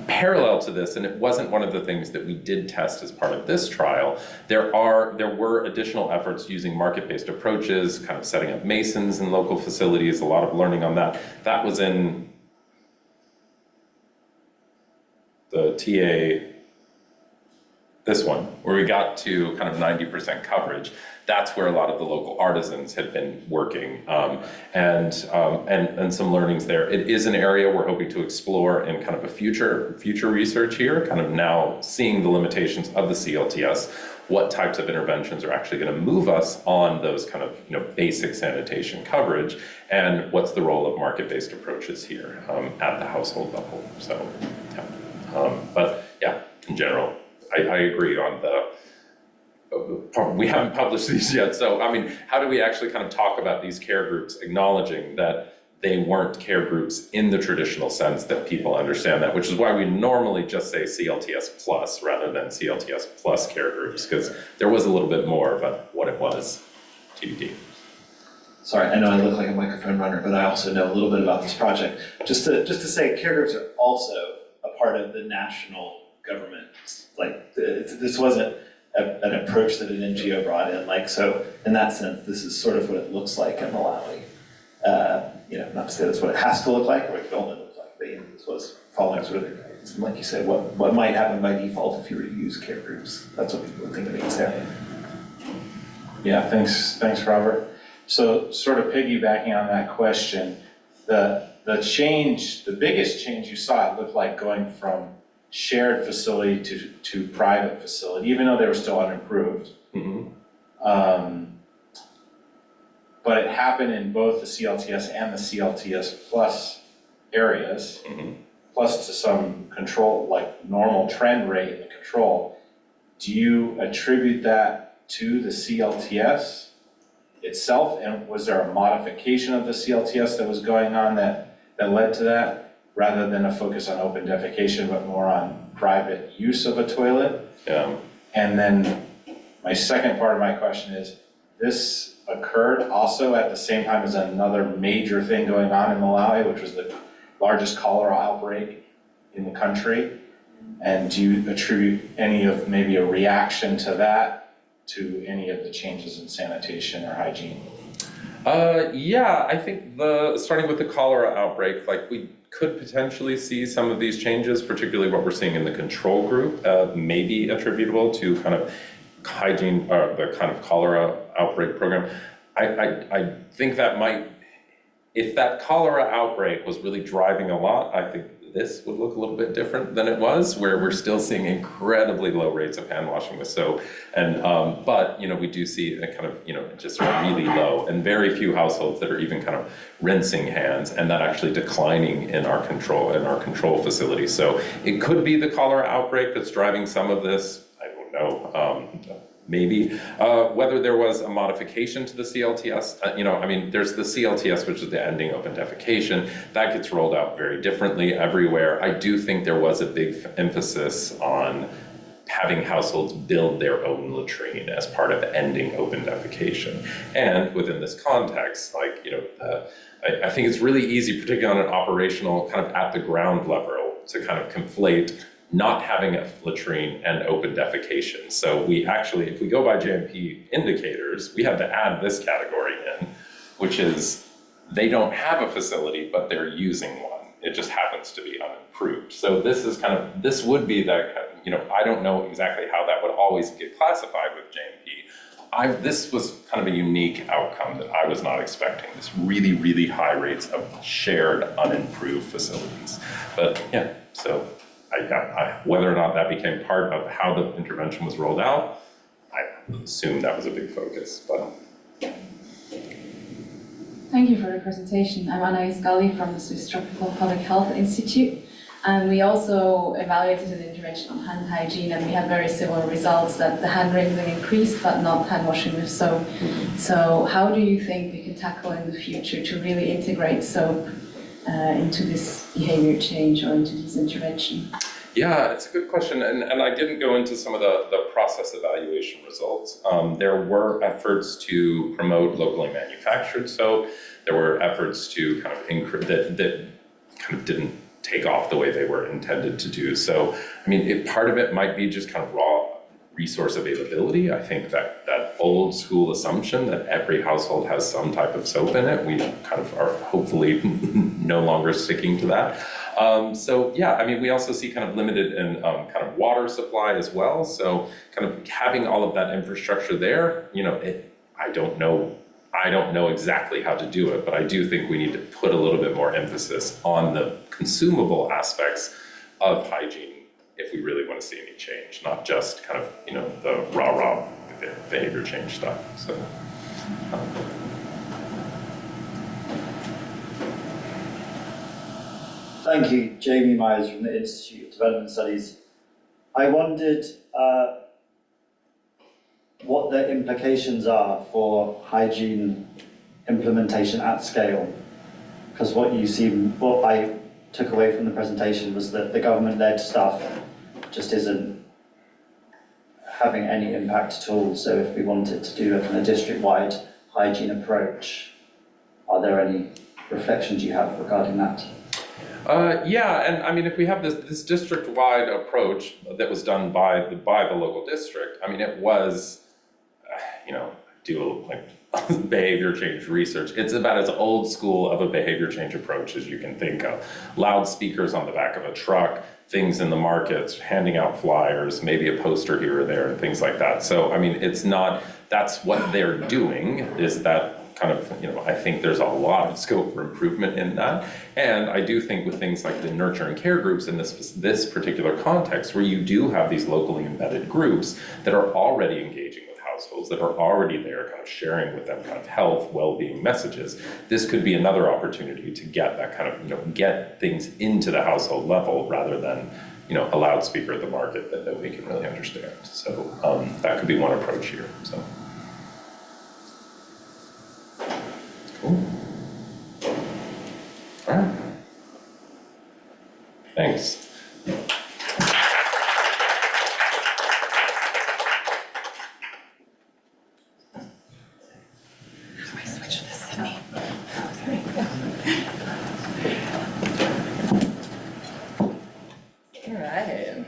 Parallel to this, and it wasn't one of the things that we did test as part of this trial, there were additional efforts using market-based approaches, kind of setting up masons in local facilities, a lot of learning on that. That was in the TA, this one, where we got to kind of 90% coverage. That's where a lot of the local artisans had been working, and some learnings there. It is an area we're hoping to explore in kind of a future research here, kind of now seeing the limitations of the CLTS, what types of interventions are actually going to move us on those kind of basic sanitation coverage, and what's the role of market-based approaches here at the household level. So, yeah. But yeah, in general, I agree on we haven't published these yet, so I mean, how do we actually kind of talk about these care groups, acknowledging that they weren't care groups in the traditional sense that people understand that, which is why we normally just say CLTS plus rather than CLTS plus care groups, because there was a little bit more about what it was, TBD. Sorry, I know I look like a microphone runner, but I also know a little bit about this project. Just to say, care groups are also a part of the national government. Like, this wasn't an approach that an NGO brought in. Like, so in that sense, this is sort of what it looks like in Malawi. Not to say that's what it has to look like or what it can only look like, but this was following sort of, like you said, what might happen by default if you were to use care groups. That's what people think it means there. Yeah, thanks, Robert. So sort of piggybacking on that question, the biggest change you saw, it looked like going from shared facility to private facility, even though they were still unimproved. Mm-hmm. But it happened in both the CLTS and the CLTS plus areas, mm-hmm. plus to some control, like normal trend rate in the control. Do you attribute that to the CLTS itself? And was there a modification of the CLTS that was going on that led to that, rather than a focus on open defecation, but more on private use of a toilet? Yeah. And then my second part of my question is, this occurred also at the same time as another major thing going on in Malawi, which was the largest cholera outbreak in the country. And do you attribute any of maybe a reaction to that to any of the changes in sanitation or hygiene? Yeah, I think starting with the cholera outbreak, like we could potentially see some of these changes, particularly what we're seeing in the control group, may be attributable to kind of hygiene, or the kind of cholera outbreak program. I think that might, if that cholera outbreak was really driving a lot, I think this would look a little bit different than it was, where we're still seeing incredibly low rates of hand washing with soap. And, but, we do see a kind of, just really low, and very few households that are even kind of rinsing hands, and that actually declining in our control facility. So it could be the cholera outbreak that's driving some of this. I don't know. Maybe, whether there was a modification to the CLTS, there's the CLTS, which is the ending open defecation, that gets rolled out very differently everywhere. I do think there was a big emphasis on having households build their own latrine as part of ending open defecation. And within this context, I think it's really easy, particularly on an operational, kind of at the ground level, to kind of conflate not having a latrine and open defecation. So we actually, if we go by JMP indicators, we have to add this category in, which is they don't have a facility, but they're using one. It just happens to be unimproved. So this is this would be that, I don't know exactly how that would always get classified with JMP. This was kind of a unique outcome that I was not expecting, this really, really high rates of shared unimproved facilities. But yeah, so whether or not that became part of how the intervention was rolled out, I assume that was a big focus. But Thank you for the presentation. I'm Anais Gali from the Swiss Tropical Public Health Institute. And we also evaluated an intervention on hand hygiene, and we had very similar results, that the hand rinsing increased but not hand washing with soap. So how do you think we can tackle in the future to really integrate soap into this behavior change or into this intervention? Yeah, it's a good question, and I didn't go into some of the process evaluation results. There were efforts to promote locally manufactured soap. There were efforts to kind of that kind of didn't take off the way they were intended to do. So, I mean, part of it might be just kind of raw resource availability. I think that old school assumption that every household has some type of soap in it, we kind of are hopefully no longer sticking to that. So yeah, I mean, we also see kind of limited in kind of water supply as well. So kind of having all of that infrastructure there, you know, I don't know exactly how to do it, but I do think we need to put a little bit more emphasis on the consumable aspects of hygiene if we really want to see any change, not just kind of, you know, the raw behavior change stuff. So. Thank you, Jamie Myers from the Institute of Development Studies. I wondered what the implications are for hygiene implementation at scale. Because what I took away from the presentation was that the government-led stuff just isn't having any impact at all. So if we wanted to do a district-wide hygiene approach, are there any reflections you have regarding that? Yeah, and I mean, if we have this district-wide approach that was done by the local district, I mean, it was, you know, do like behavior change research. It's about as old school of a behavior change approach as you can think of. Loudspeakers on the back of a truck, things in the markets, handing out flyers, maybe a poster here or there, and things like that. So, I mean, it's not, that's what they're doing, is that kind of, you know, I think there's a lot of scope for improvement in that. And I do think with things like the nurture and care groups in this particular context, where you do have these locally embedded groups that are already engaging with households, that are already there kind of sharing with them kind of health, well-being messages, this could be another opportunity to get that kind of, you know, get things into the household level rather than, you know, a loudspeaker at the market that nobody can really understand. So that could be one approach here, so. Cool. All right. Thanks. All right.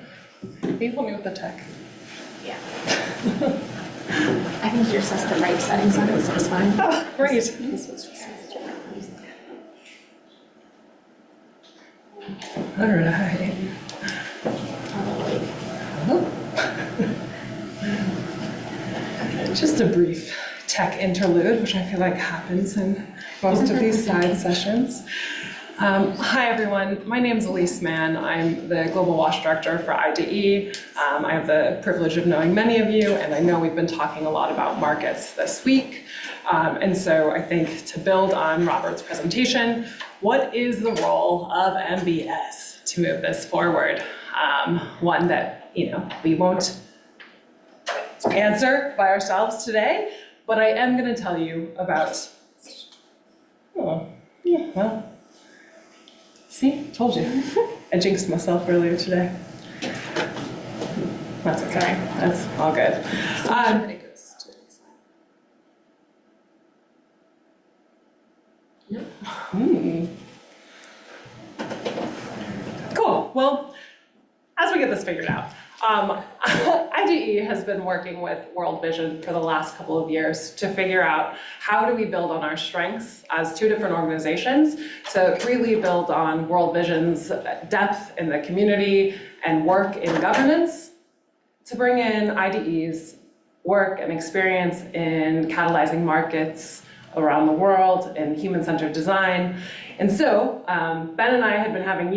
Can you help me with the tech? Yeah. I think yours has the right settings on it, so it's fine. Oh, great. All right. Just a brief tech interlude, which I feel like happens in most of these side sessions. Hi everyone, my name is Elise Mann. I'm the Global Wash Director for IDE. I have the privilege of knowing many of you, and I know we've been talking a lot about markets this week. And so I think to build on Robert's presentation, what is the role of MBS to move this forward? One that, you know, we won't answer by ourselves today, but I am going to tell you about, oh, yeah, well, see, told you. I jinxed myself earlier today. That's okay, that's all good. Cool, well, as we get this figured out, IDE has been working with World Vision for the last couple of years to figure out how do we build on our strengths as two different organizations to really build on World Vision's depth in the community and work in governance to bring in IDE's work and experience in catalyzing markets around the world in human-centered design. And so Ben and I had been having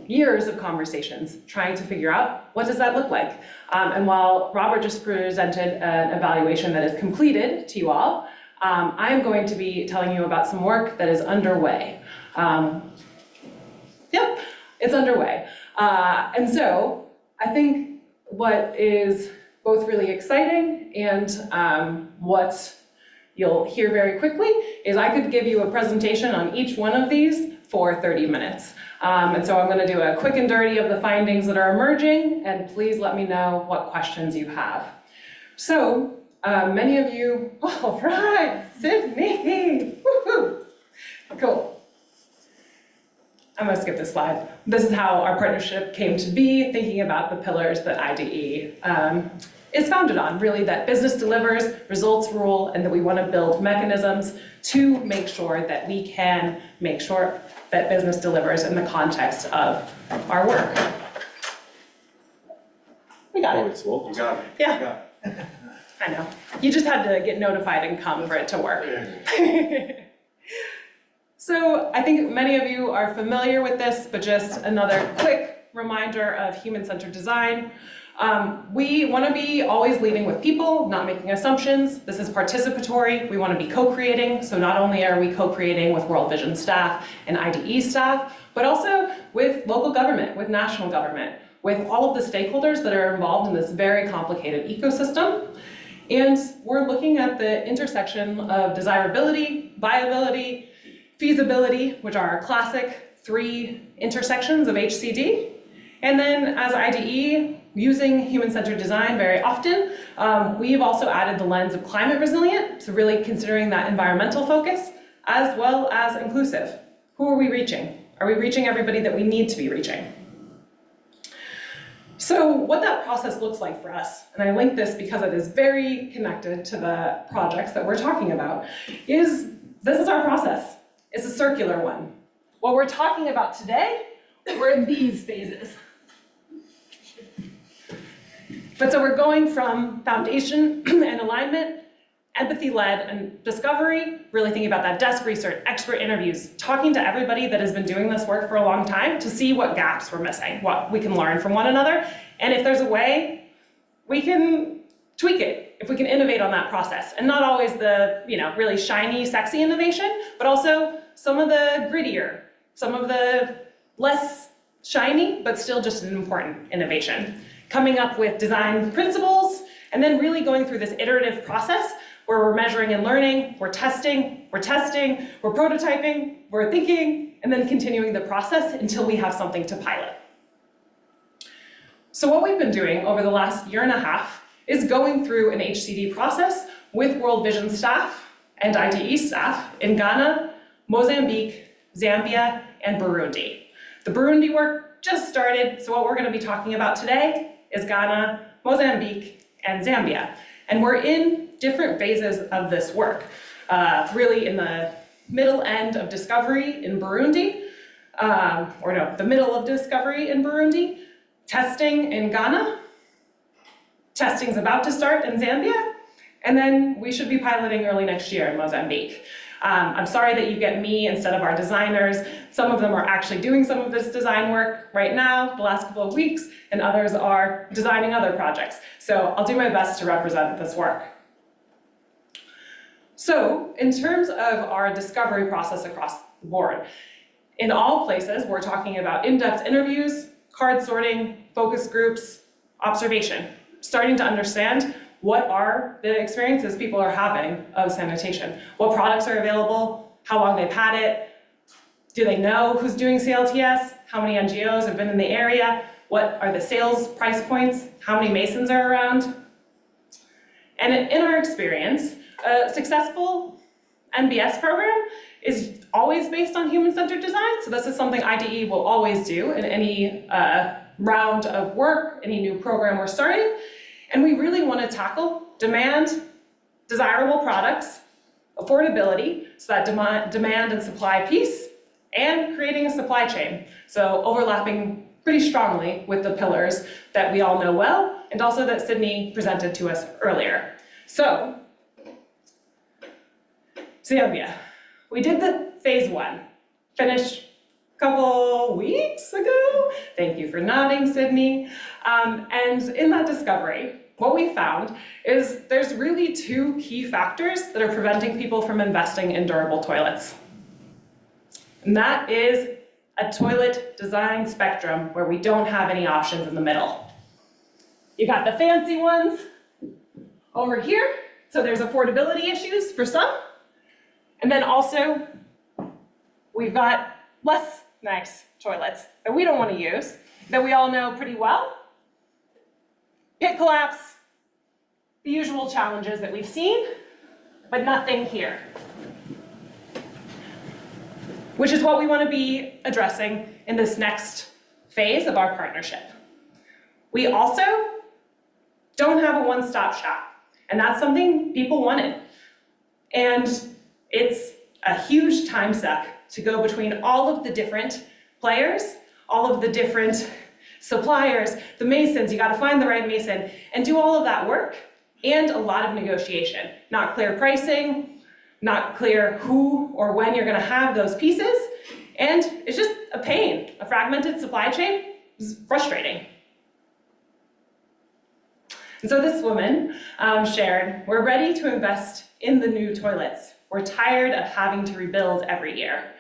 years of conversations trying to figure out what does that look like. And while Robert just presented an evaluation that is completed to you all, I'm going to be telling you about some work that is underway. Yep, it's underway. And so I think what is both really exciting and what you'll hear very quickly is I could give you a presentation on each one of these for 30 minutes. And so I'm going to do a quick and dirty of the findings that are emerging, and please let me know what questions you have. So many of you, all right, Sydney, woohoo, cool. I'm gonna skip this slide. This is how our partnership came to be, thinking about the pillars that IDE is founded on, really that business delivers, results rule, and that we want to build mechanisms to make sure that we can make sure that business delivers in the context of our work. We got it. You got it. Yeah. I know. You just had to get notified and come for it to work. So I think many of you are familiar with this, but just another quick reminder of human-centered design. We want to be always leading with people, not making assumptions. This is participatory. We want to be co-creating. So not only are we co-creating with World Vision staff and IDE staff, but also with local government, with national government, with all of the stakeholders that are involved in this very complicated ecosystem. And we're looking at the intersection of desirability, viability, feasibility, which are our classic 3 intersections of HCD. And then as IDE, using human-centered design very often, we've also added the lens of climate resilient, so really considering that environmental focus, as well as inclusive. Who are we reaching? Are we reaching everybody that we need to be reaching? So what that process looks like for us, and I link this because it is very connected to the projects that we're talking about, is this is our process. It's a circular one. What we're talking about today, we're in these phases. But so we're going from foundation and alignment, empathy-led and discovery, really thinking about that desk research, expert interviews, talking to everybody that has been doing this work for a long time to see what gaps we're missing, what we can learn from one another, and if there's a way, we can tweak it, if we can innovate on that process. And not always the, really shiny, sexy innovation, but also some of the grittier, some of the less shiny, but still just an important innovation. Coming up with design principles, and then really going through this iterative process where we're measuring and learning, we're testing, we're prototyping, we're thinking, and then continuing the process until we have something to pilot. So what we've been doing over the last year and a half is going through an HCD process with World Vision staff and IDE staff in Ghana, Mozambique, Zambia, and Burundi. The Burundi work just started, so what we're going to be talking about today is Ghana, Mozambique, and Zambia. And we're in different phases of this work, really in the middle end of discovery in Burundi, the middle of discovery in Burundi, testing in Ghana, testing's about to start in Zambia, and then we should be piloting early next year in Mozambique. I'm sorry that you get me instead of our designers. Some of them are actually doing some of this design work right now, the last couple of weeks, and others are designing other projects. So I'll do my best to represent this work. So in terms of our discovery process across the board, in all places, we're talking about in-depth interviews, card sorting, focus groups, observation, starting to understand what are the experiences people are having of sanitation, what products are available, how long they've had it, do they know who's doing CLTS, how many NGOs have been in the area, what are the sales price points, how many masons are around. And in our experience, a successful NBS program is always based on human-centered design, so this is something IDE will always do in any round of work, any new program we're starting. And we really want to tackle demand, desirable products, affordability, so that demand and supply piece, and creating a supply chain. So overlapping pretty strongly with the pillars that we all know well, and also that Sydney presented to us earlier. So, Zambia. We did the phase 1, finished a couple weeks ago. Thank you for nodding, Sydney. And in that discovery, what we found is there's really two key factors that are preventing people from investing in durable toilets. And that is a toilet design spectrum where we don't have any options in the middle. You got the fancy ones over here, so there's affordability issues for some. And then also, we've got less nice toilets that we don't want to use, that we all know pretty well. Pit collapse, the usual challenges that we've seen, but nothing here. Which is what we want to be addressing in this next phase of our partnership. We also don't have a one-stop shop, and that's something people wanted. And it's a huge time suck to go between all of the different players, all of the different suppliers, the masons, you gotta find the right mason, and do all of that work, and a lot of negotiation. Not clear pricing, not clear who or when you're gonna have those pieces, and it's just a pain. A fragmented supply chain is frustrating. And so this woman shared, we're ready to invest in the new toilets. We're tired of having to rebuild every year.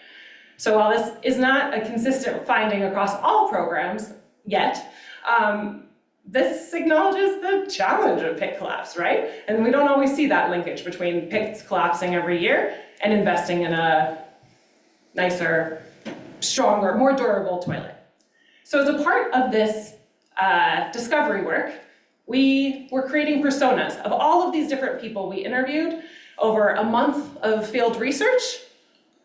So while this is not a consistent finding across all programs yet, this acknowledges the challenge of pit collapse, right? And we don't always see that linkage between pits collapsing every year and investing in a nicer, stronger, more durable toilet. So as a part of this discovery work, we were creating personas of all of these different people we interviewed over a month of field research.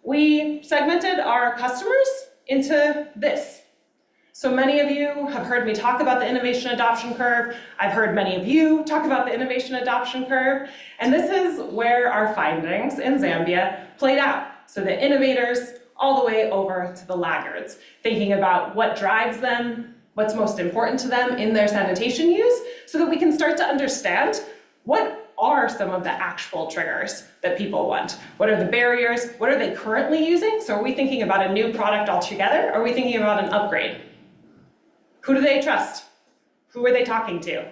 We segmented our customers into this. So many of you have heard me talk about the innovation adoption curve. I've heard many of you talk about the innovation adoption curve. And this is where our findings in Zambia played out. So the innovators all the way over to the laggards, thinking about what drives them, what's most important to them in their sanitation use, so that we can start to understand what are some of the actual triggers that people want. What are the barriers? What are they currently using? So are we thinking about a new product altogether? Or are we thinking about an upgrade? Who do they trust? Who are they talking to?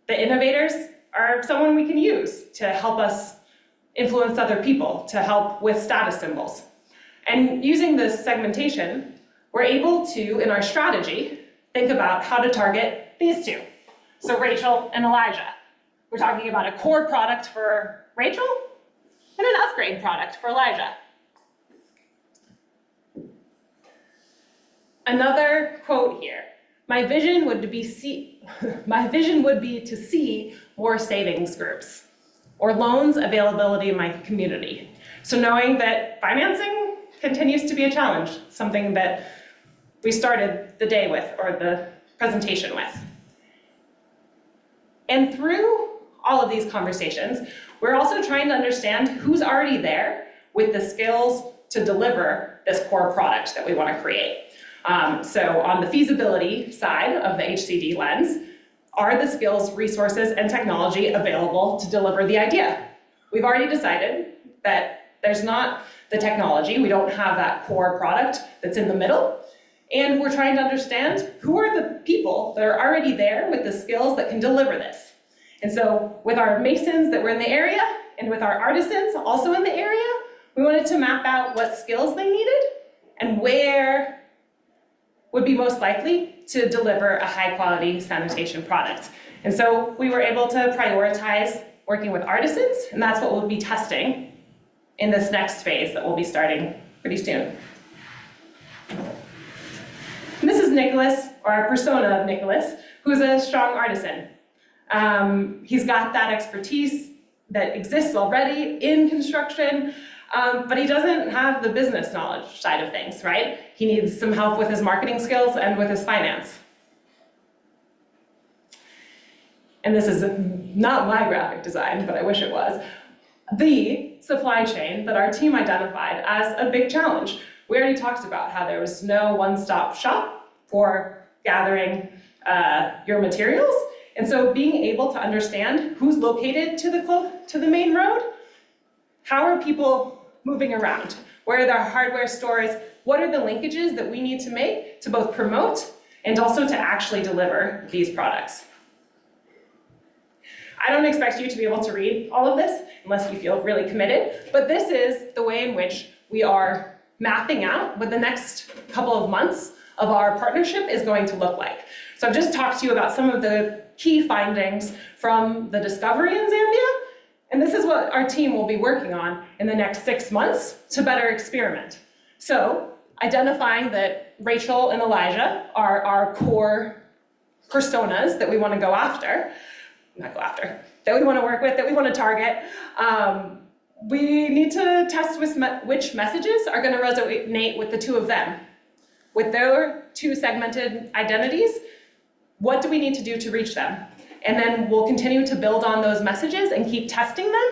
The innovators are someone we can use to help us influence other people, to help with status symbols. And using this segmentation, we're able to, in our strategy, think about how to target these two. So Rachel and Elijah. We're talking about a core product for Rachel and an upgrade product for Elijah. Another quote here. My vision would be to see more savings groups or loans availability in my community. So knowing that financing continues to be a challenge, something that we started the day with, or the presentation with. And through all of these conversations, we're also trying to understand who's already there with the skills to deliver this core product that we want to create. So on the feasibility side of the HCD lens, are the skills, resources, and technology available to deliver the idea? We've already decided that there's not the technology, we don't have that core product that's in the middle, and we're trying to understand who are the people that are already there with the skills that can deliver this. And so with our masons that were in the area, and with our artisans also in the area, we wanted to map out what skills they needed and where would be most likely to deliver a high quality sanitation product. And so we were able to prioritize working with artisans, and that's what we'll be testing in this next phase that we'll be starting pretty soon. And this is Nicholas, or our persona of Nicholas, who's a strong artisan. He's got that expertise that exists already in construction, but he doesn't have the business knowledge side of things, right? He needs some help with his marketing skills and with his finance. And this is not my graphic design, but I wish it was. The supply chain that our team identified as a big challenge. We already talked about how there was no one-stop shop for gathering your materials. And so being able to understand who's located to the main road, how are people moving around? Where are their hardware stores? What are the linkages that we need to make to both promote and also to actually deliver these products? I don't expect you to be able to read all of this unless you feel really committed, but this is the way in which we are mapping out what the next couple of months of our partnership is going to look like. So I've just talked to you about some of the key findings from the discovery in Zambia, and this is what our team will be working on in the next 6 months to better experiment. So identifying that Rachel and Elijah are our core personas that we want to go after, that we want to work with, that we want to target. We need to test which messages are going to resonate with the two of them. With their two segmented identities, what do we need to do to reach them? And then we'll continue to build on those messages and keep testing them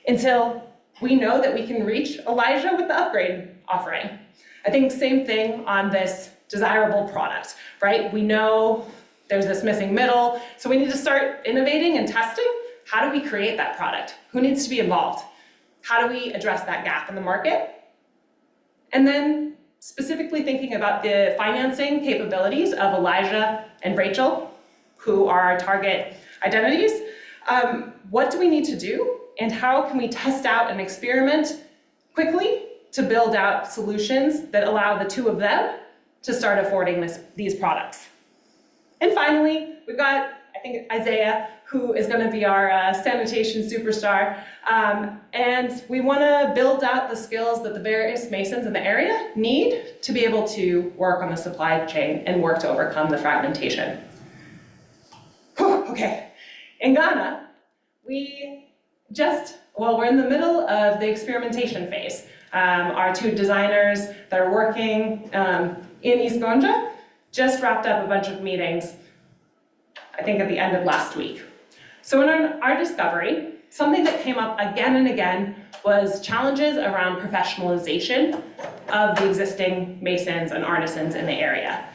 until we know that we can reach Elijah with the upgrade offering. I think same thing on this desirable product, right? We know there's this missing middle, so we need to start innovating and testing. How do we create that product? Who needs to be involved? How do we address that gap in the market? And then specifically thinking about the financing capabilities of Elijah and Rachel, who are our target identities. What do we need to do, and how can we test out and experiment quickly to build out solutions that allow the two of them to start affording these products? And finally, we've got, I think, Isaiah, who is going to be our sanitation superstar. And we want to build out the skills that the various masons in the area need to be able to work on the supply chain and work to overcome the fragmentation. Whew, okay, in Ghana, we're in the middle of the experimentation phase. Our two designers that are working in East Gonja just wrapped up a bunch of meetings, I think at the end of last week. So in our discovery, something that came up again and again was challenges around professionalization of the existing masons and artisans in the area.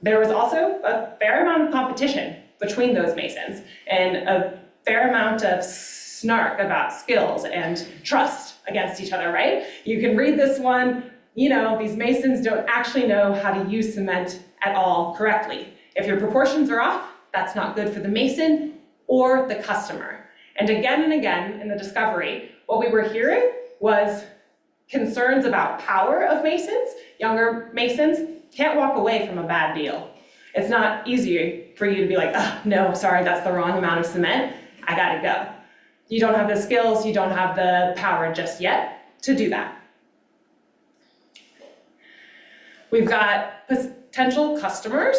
There was also a fair amount of competition between those masons and a fair amount of snark about skills and trust against each other, right? You can read this one, these masons don't actually know how to use cement at all correctly. If your proportions are off, that's not good for the mason or the customer. And again in the discovery, what we were hearing was concerns about power of masons. Younger masons can't walk away from a bad deal. It's not easy for you to be like, oh, no, sorry, that's the wrong amount of cement, I gotta go. You don't have the skills, you don't have the power just yet to do that. We've got potential customers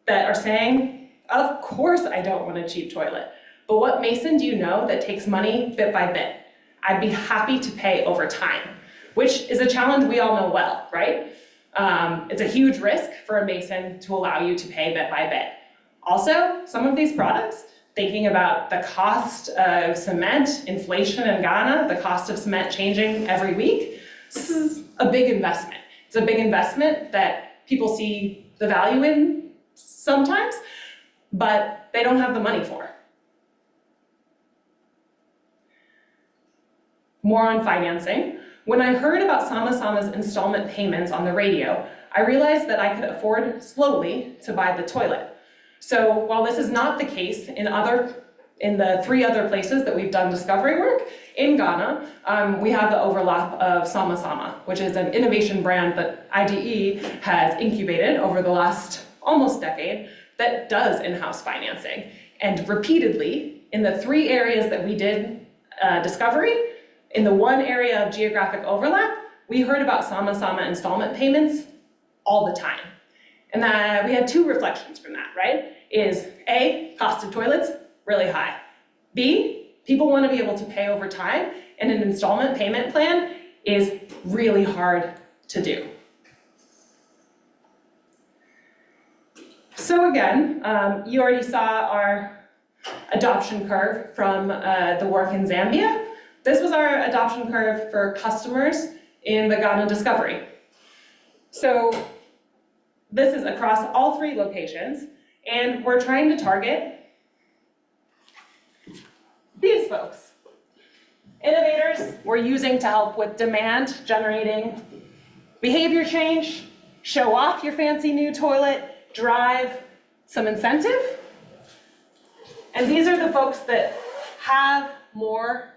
that are saying, of course I don't want a cheap toilet, but what mason do you know that takes money bit by bit? I'd be happy to pay over time, which is a challenge we all know well, right? It's a huge risk for a mason to allow you to pay bit by bit. Also, some of these products, thinking about the cost of cement, inflation in Ghana, the cost of cement changing every week, this is a big investment. It's a big investment that people see the value in sometimes, but they don't have the money for. More on financing. When I heard about Sama's installment payments on the radio, I realized that I could afford slowly to buy the toilet. So while this is not the case in the 3 other places that we've done discovery work, in Ghana, we have the overlap of Sama, which is an innovation brand that IDE has incubated over the last almost decade that does in-house financing. And repeatedly, in the 3 areas that we did discovery, in the 1 area of geographic overlap, we heard about Sama installment payments all the time. And we had 2 reflections from that, right? Is A, cost of toilets, really high. B, people want to be able to pay over time, and an installment payment plan is really hard to do. So again, you already saw our adoption curve from the work in Zambia. This was our adoption curve for customers in the Ghana discovery. So this is across all 3 locations, and we're trying to target these folks. Innovators we're using to help with demand generating behavior change, show off your fancy new toilet, drive some incentive, And these are the folks that have more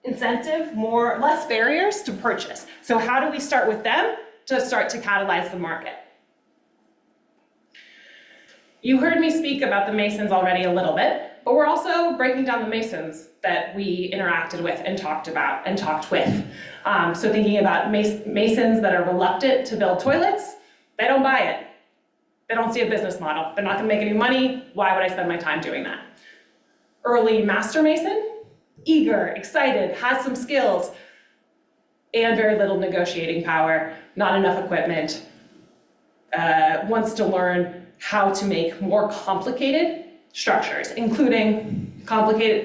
incentive, less barriers to purchase. So how do we start with them to start to catalyze the market? You heard me speak about the Masons already a little bit, but we're also breaking down the Masons that we interacted with and talked with. So thinking about Masons that are reluctant to build toilets, they don't buy it. They don't see a business model. They're not gonna make any money. Why would I spend my time doing that? Early Master Mason, eager, excited, has some skills, and very little negotiating power, not enough equipment, wants to learn how to make more complicated structures, including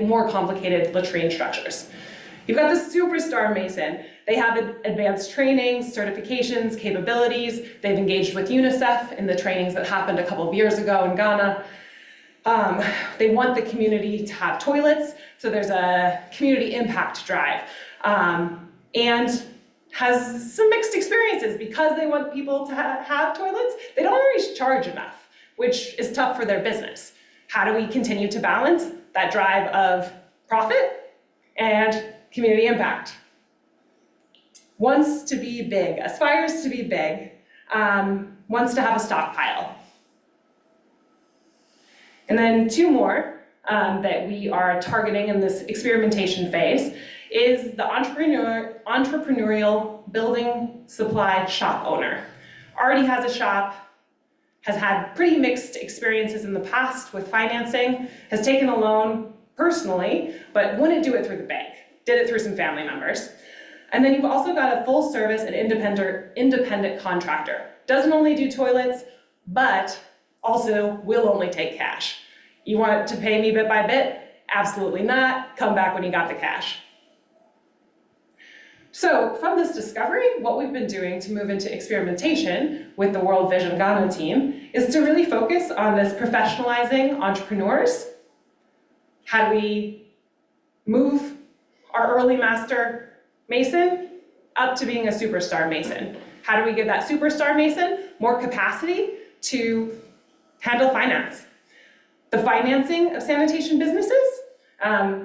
more complicated latrine structures. You've got the Superstar Mason. They have advanced trainings, certifications, capabilities. They've engaged with UNICEF in the trainings that happened a couple of years ago in Ghana. They want the community to have toilets, so there's a community impact drive. And has some mixed experiences because they want people to have toilets. They don't always charge enough, which is tough for their business. How do we continue to balance that drive of profit and community impact? Wants to be big, aspires to be big, wants to have a stockpile. And then two more that we are targeting in this experimentation phase is the entrepreneurial building supply shop owner. Already has a shop, has had pretty mixed experiences in the past with financing, has taken a loan personally, but wouldn't do it through the bank, did it through some family members. And then you've also got a full service and independent contractor. Doesn't only do toilets, but also will only take cash. You want to pay me bit by bit? Absolutely not. Come back when you got the cash. So from this discovery, what we've been doing to move into experimentation with the World Vision Ghana team is to really focus on this professionalizing entrepreneurs. How do we move our early master Mason up to being a superstar Mason? How do we give that superstar Mason more capacity to handle finance? The financing of sanitation businesses,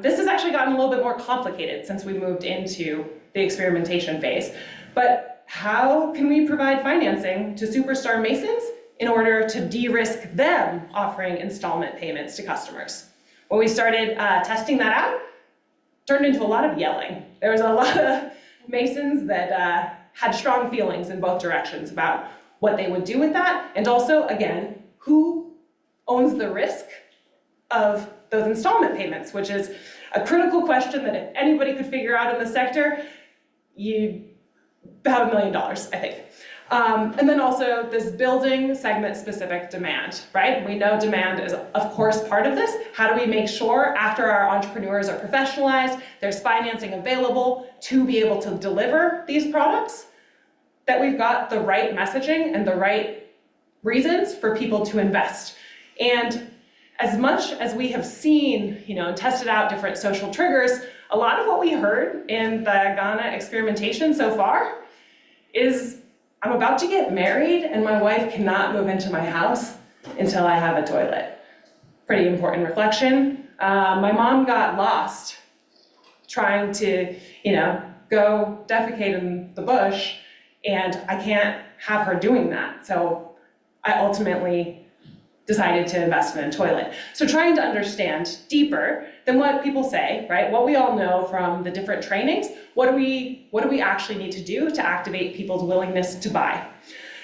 this has actually gotten a little bit more complicated since we moved into the experimentation phase. But how can we provide financing to superstar Masons in order to de-risk them offering installment payments to customers? When we started testing that out, turned into a lot of yelling. There was a lot of Masons that had strong feelings in both directions about what they would do with that, and also, again, who owns the risk of those installment payments, which is a critical question that if anybody could figure out in the sector, you'd have $1 million, I think. And then also this building segment specific demand, right? We know demand is of course part of this. How do we make sure after our entrepreneurs are professionalized, there's financing available to be able to deliver these products, that we've got the right messaging and the right reasons for people to invest. And as much as we have seen, and tested out different social triggers, a lot of what we heard in the Ghana experimentation so far is, I'm about to get married and my wife cannot move into my house until I have a toilet. Pretty important reflection. My mom got lost trying to, go defecate in the bush, and I can't have her doing that. So I ultimately decided to invest in a toilet. So trying to understand deeper than what people say, right? What we all know from the different trainings, what do we actually need to do to activate people's willingness to buy?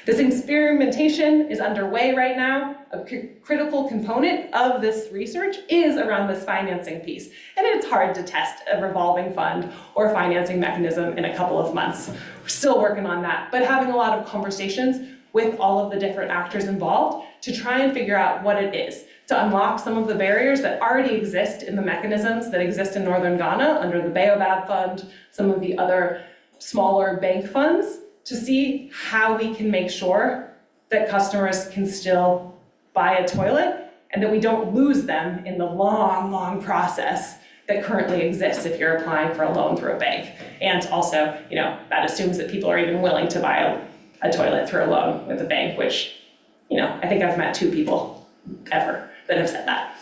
This experimentation is underway right now. A critical component of this research is around this financing piece. And it's hard to test a revolving fund or financing mechanism in a couple of months. We're still working on that, but having a lot of conversations with all of the different actors involved to try and figure out what it is, to unlock some of the barriers that already exist in the mechanisms that exist in Northern Ghana under the Baobab Fund, some of the other smaller bank funds, to see how we can make sure that customers can still buy a toilet and that we don't lose them in the long, long process that currently exists if you're applying for a loan through a bank. And also, that assumes that people are even willing to buy a toilet through a loan with a bank, which, I think I've met 2 people ever that have said that.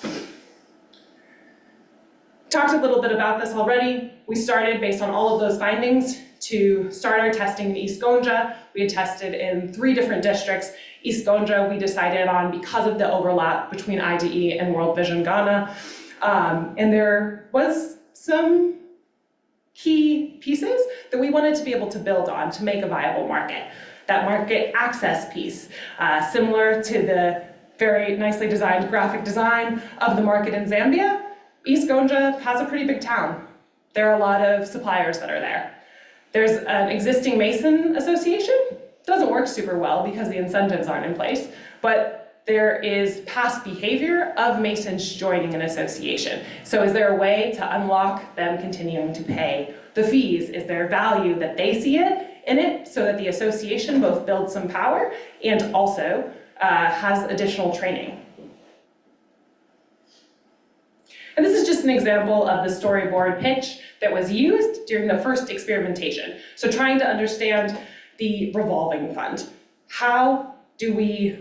talked a little bit about this already. We started, based on all of those findings, to start our testing in East Gonja. We had tested in 3 different districts. East Gonja we decided on because of the overlap between IDE and World Vision Ghana. And there was some key pieces that we wanted to be able to build on to make a viable market. That market access piece, similar to the very nicely designed graphic design of the market in Zambia, East Gonja has a pretty big town. There are a lot of suppliers that are there. There's an existing Mason association. Doesn't work super well because the incentives aren't in place, but there is past behavior of Masons joining an association. So is there a way to unlock them continuing to pay the fees? Is there value that they see in it so that the association both builds some power and also has additional training? And this is just an example of the storyboard pitch that was used during the first experimentation. So trying to understand the revolving fund. How do we,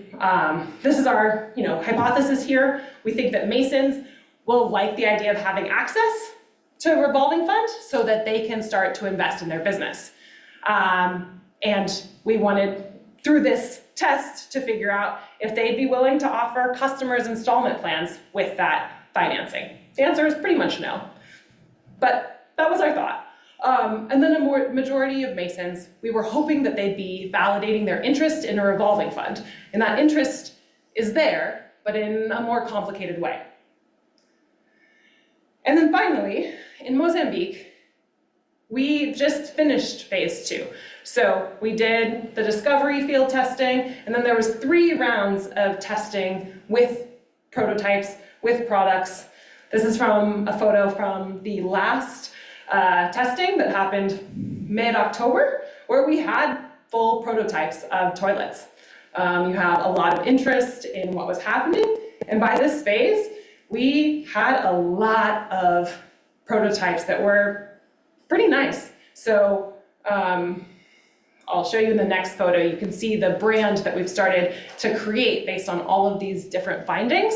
this is our hypothesis here. We think that Masons will like the idea of having access to a revolving fund so that they can start to invest in their business. And we wanted, through this test, to figure out if they'd be willing to offer customers installment plans with that financing. The answer is pretty much no, but that was our thought. And then a majority of Masons, we were hoping that they'd be validating their interest in a revolving fund. And that interest is there, but in a more complicated way. And then finally, in Mozambique, we just finished phase 2. So we did the discovery field testing, and then there was 3 rounds of testing with prototypes, with products. This is from a photo from the last testing that happened mid-October, where we had full prototypes of toilets. You have a lot of interest in what was happening, and by this phase, we had a lot of prototypes that were pretty nice. So I'll show you in the next photo. You can see the brand that we've started to create based on all of these different findings.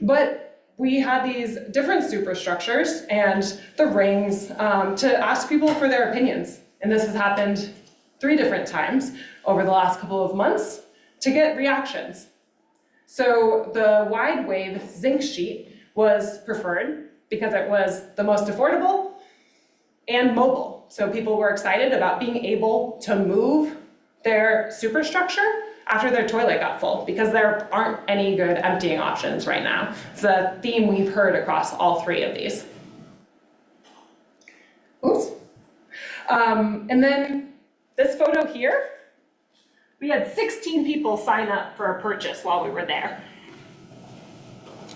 But we had these different superstructures and the rings to ask people for their opinions. And this has happened 3 different times over the last couple of months to get reactions. So the wide wave zinc sheet was preferred because it was the most affordable and mobile. So people were excited about being able to move their superstructure after their toilet got full, because there aren't any good emptying options right now. It's a theme we've heard across all 3 of these. Oops. And then this photo here, we had 16 people sign up for a purchase while we were there.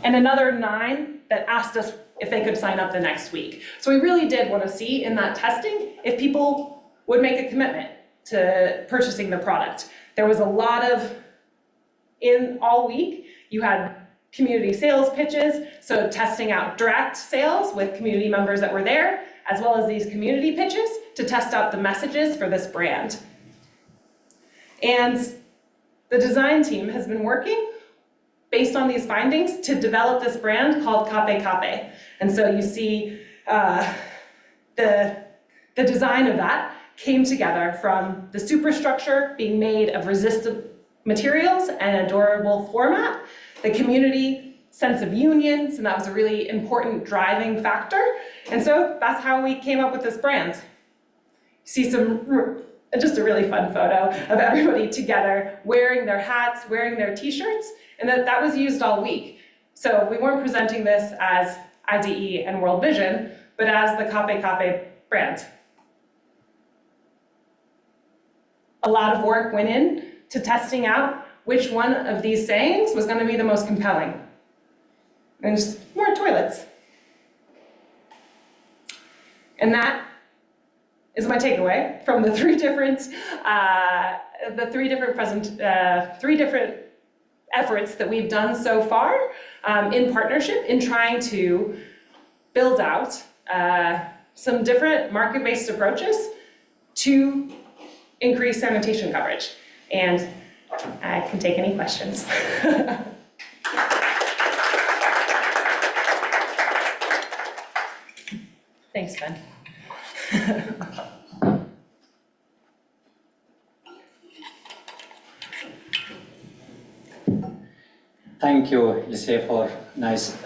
And another 9 that asked us if they could sign up the next week. So we really did want to see in that testing if people would make a commitment to purchasing the product. There was a lot of, in all week, you had community sales pitches, so testing out direct sales with community members that were there, as well as these community pitches to test out the messages for this brand. And the design team has been working based on these findings to develop this brand called Kape Kape. And so you see the design of that came together from the superstructure being made of resistant materials and a durable format, the community sense of unions, and that was a really important driving factor. And so that's how we came up with this brand. You see just a really fun photo of everybody together wearing their hats, wearing their t-shirts, and that was used all week. So we weren't presenting this as IDE and World Vision, but as the Kape Kape brand. A lot of work went in to testing out which one of these sayings was going to be the most compelling. And just more toilets. And that is my takeaway from the 3 different efforts that we've done so far in partnership in trying to build out some different market-based approaches to increase sanitation coverage. And I can take any questions. Thanks, Ben. Thank you, Lise, for nice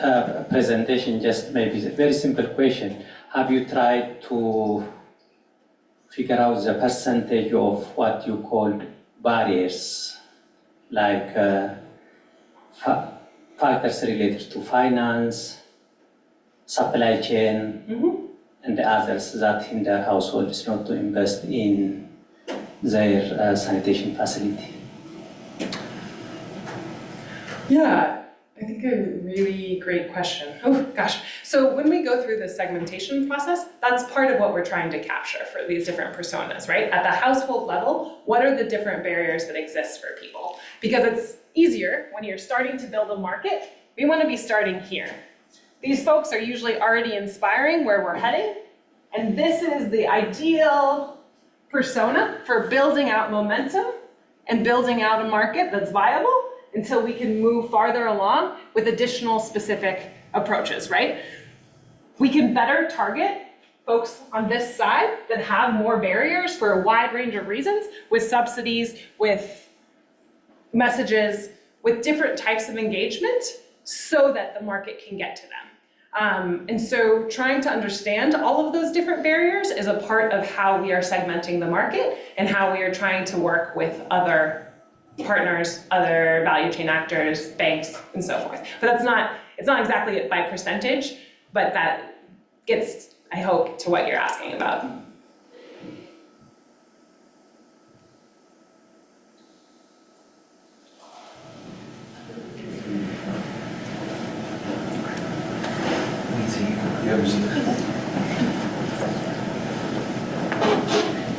presentation. Just maybe a very simple question. Have you tried to figure out the percentage of what you call barriers, like factors related to finance, supply chain, and the others that hinder households not to invest in their sanitation facility? Yeah, I think a really great question. Oh, gosh. So when we go through the segmentation process, that's part of what we're trying to capture for these different personas, right? At the household level, what are the different barriers that exist for people? Because it's easier when you're starting to build a market, we want to be starting here. These folks are usually already inspiring where we're heading, and this is the ideal persona for building out momentum and building out a market that's viable until we can move farther along with additional specific approaches, right? We can better target folks on this side that have more barriers for a wide range of reasons, with subsidies, with messages, with different types of engagement, so that the market can get to them. And so trying to understand all of those different barriers is a part of how we are segmenting the market and how we are trying to work with other partners, other value chain actors, banks, and so forth. But it's not exactly by percentage, but that gets, I hope, to what you're asking about.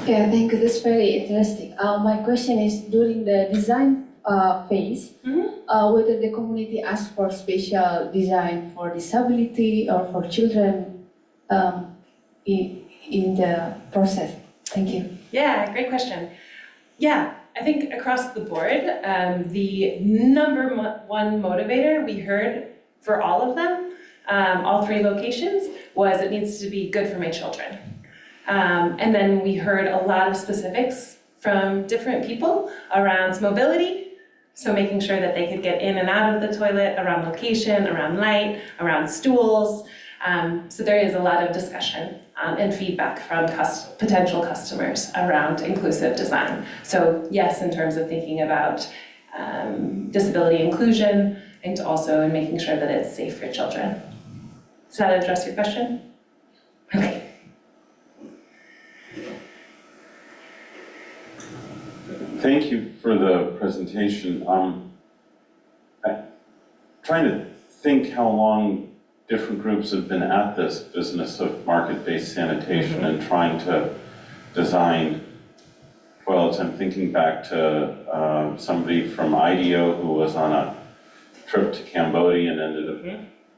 Yeah, thank you. That's very interesting. My question is, during the design phase, whether the community asks for special design for disability or for children in the process. Thank you. Yeah, great question. Yeah, I think across the board, the number one motivator we heard for all of them, all three locations, was it needs to be good for my children. And then we heard a lot of specifics from different people around mobility, so making sure that they could get in and out of the toilet, around location, around light, around stools. So there is a lot of discussion and feedback from potential customers around inclusive design. So yes, in terms of thinking about disability inclusion, and also in making sure that it's safe for children. Does that address your question? Okay. Thank you for the presentation. I'm trying to think how long different groups have been at this business of market-based sanitation and trying to design toilets. I'm thinking back to somebody from IDEO who was on a trip to Cambodia and ended up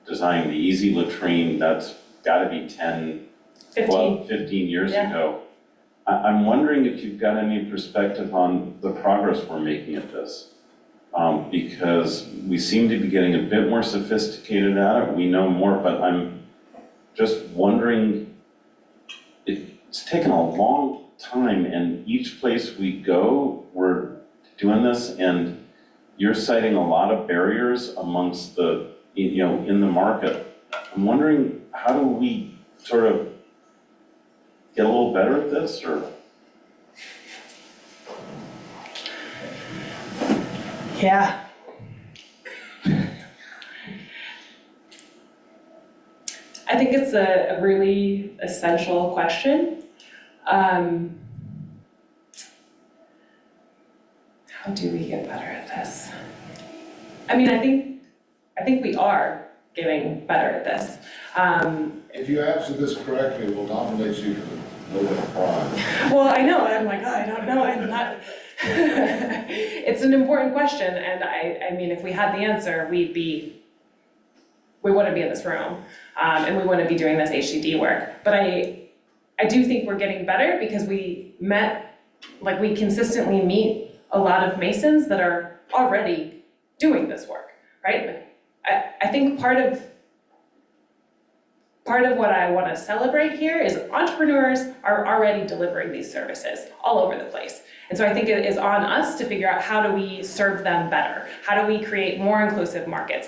designing the easy latrine. That's got to be 15 years ago. I'm wondering if you've got any perspective on the progress we're making at this, because we seem to be getting a bit more sophisticated at it. We know more, but I'm just wondering, it's taken a long time, and each place we go, we're doing this, and you're citing a lot of barriers amongst the, in the market. I'm wondering, how do we sort of get a little better at this, or? Yeah. I think it's a really essential question. How do we get better at this? I mean, I think we are getting better at this. If you answer this correctly, we'll nominate you for the Nobel Prize. Well, I know, I'm like, oh, I don't know, I'm not. It's an important question, and I mean, if we had the answer, we wouldn't be in this room, and we wouldn't be doing this HCD work. But I do think we're getting better because we consistently meet a lot of Masons that are already doing this work, right? I think part of part of what I want to celebrate here is entrepreneurs are already delivering these services all over the place. And so I think it is on us to figure out how do we serve them better? How do we create more inclusive markets?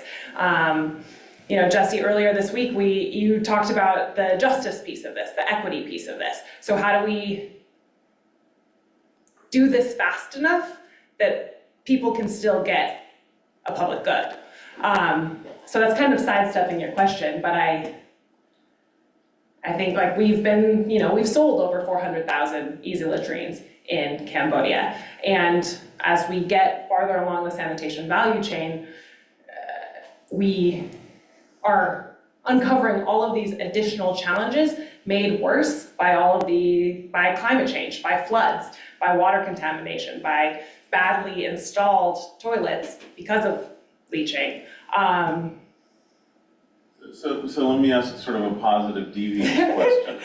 You know, Jesse, earlier this week, you talked about the justice piece of this, the equity piece of this. So how do we do this fast enough that people can still get a public good? So that's kind of sidestepping your question, but I think like we've sold over 400,000 easy latrines in Cambodia. And as we get farther along the sanitation value chain, we are uncovering all of these additional challenges made worse by by climate change, by floods, by water contamination, by badly installed toilets because of leaching. So let me ask sort of a positive deviant question.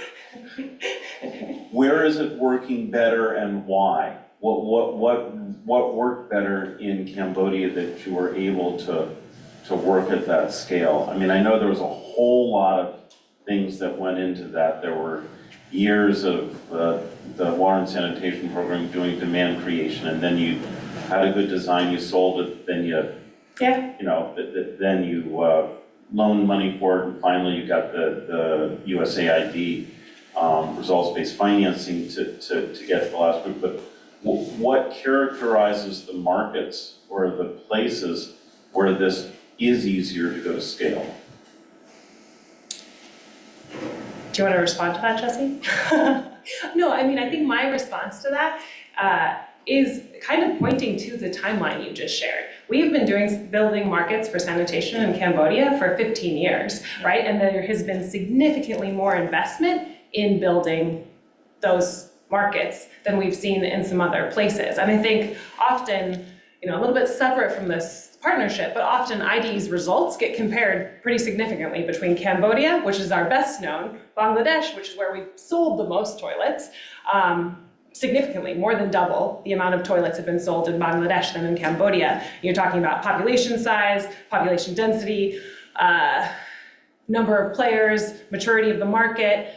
Where is it working better and why? What worked better in Cambodia that you were able to work at that scale? I mean, I know there was a whole lot of things that went into that. There were years of the water and sanitation program doing demand creation, and then you had a good design, you sold it, then then you loaned money for it, and finally you got the USAID results-based financing to get to the last group. But what characterizes the markets or the places where this is easier to go to scale? Do you want to respond to that, Jesse? No, I mean, I think my response to that is kind of pointing to the timeline you just shared. We've been building markets for sanitation in Cambodia for 15 years, right? And there has been significantly more investment in building those markets than we've seen in some other places. And I think often, a little bit separate from this partnership, but often ID's results get compared pretty significantly between Cambodia, which is our best known, Bangladesh, which is where we've sold the most toilets, significantly, more than double the amount of toilets have been sold in Bangladesh than in Cambodia. You're talking about population size, population density, number of players, maturity of the market,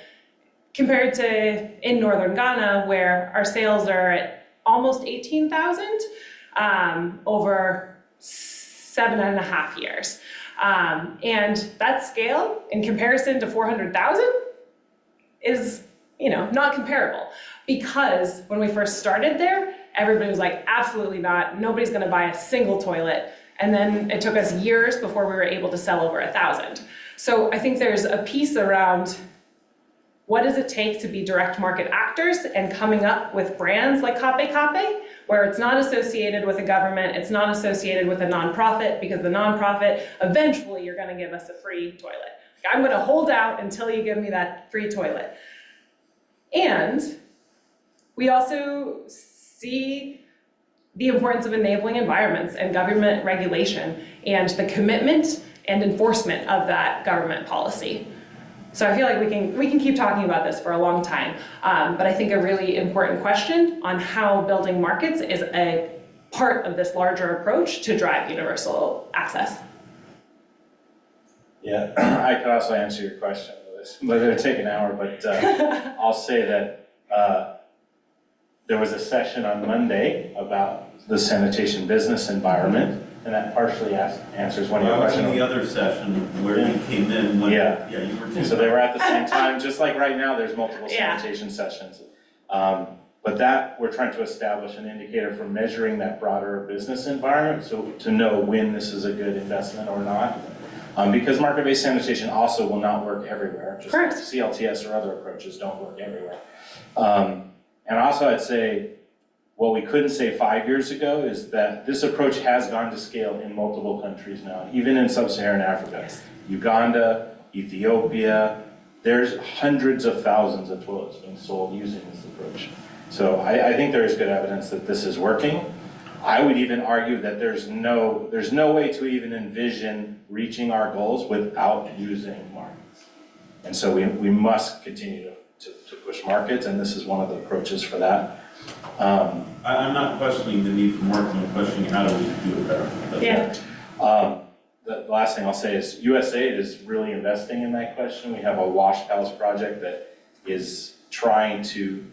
compared to in northern Ghana, where our sales are at almost 18,000 over 7.5 years. And that scale, in comparison to 400,000, is not comparable. Because when we first started there, everybody was like, absolutely not, nobody's gonna buy a single toilet. And then it took us years before we were able to sell over 1,000. So I think there's a piece around what does it take to be direct market actors and coming up with brands like Kape Kape, where it's not associated with a government, it's not associated with a nonprofit, because the nonprofit, eventually you're gonna give us a free toilet. I'm gonna hold out until you give me that free toilet. And we also see the importance of enabling environments and government regulation and the commitment and enforcement of that government policy. So I feel like we can keep talking about this for a long time, but I think a really important question on how building markets is a part of this larger approach to drive universal access. Yeah, I could also answer your question, but it would take an hour, but I'll say that there was a session on Monday about the sanitation business environment, and that partially answers one of your questions. I was in the other session where you came in. You were too. So they were at the same time, just like right now, there's multiple sanitation sessions. But that, we're trying to establish an indicator for measuring that broader business environment, so to know when this is a good investment or not. Because market-based sanitation also will not work everywhere, just like CLTS or other approaches don't work everywhere. And also I'd say, what we couldn't say 5 years ago is that this approach has gone to scale in multiple countries now, even in sub-Saharan Africa. Yes. Uganda, Ethiopia, there's hundreds of thousands of toilets being sold using this approach. So I think there is good evidence that this is working. I would even argue that there's no way to even envision reaching our goals without using markets. And so we must continue to push markets, and this is one of the approaches for that. I'm not questioning the need for marketing, I'm questioning how do we do it better. the last thing I'll say is USAID is really investing in that question. We have a Wash Pals project that is trying to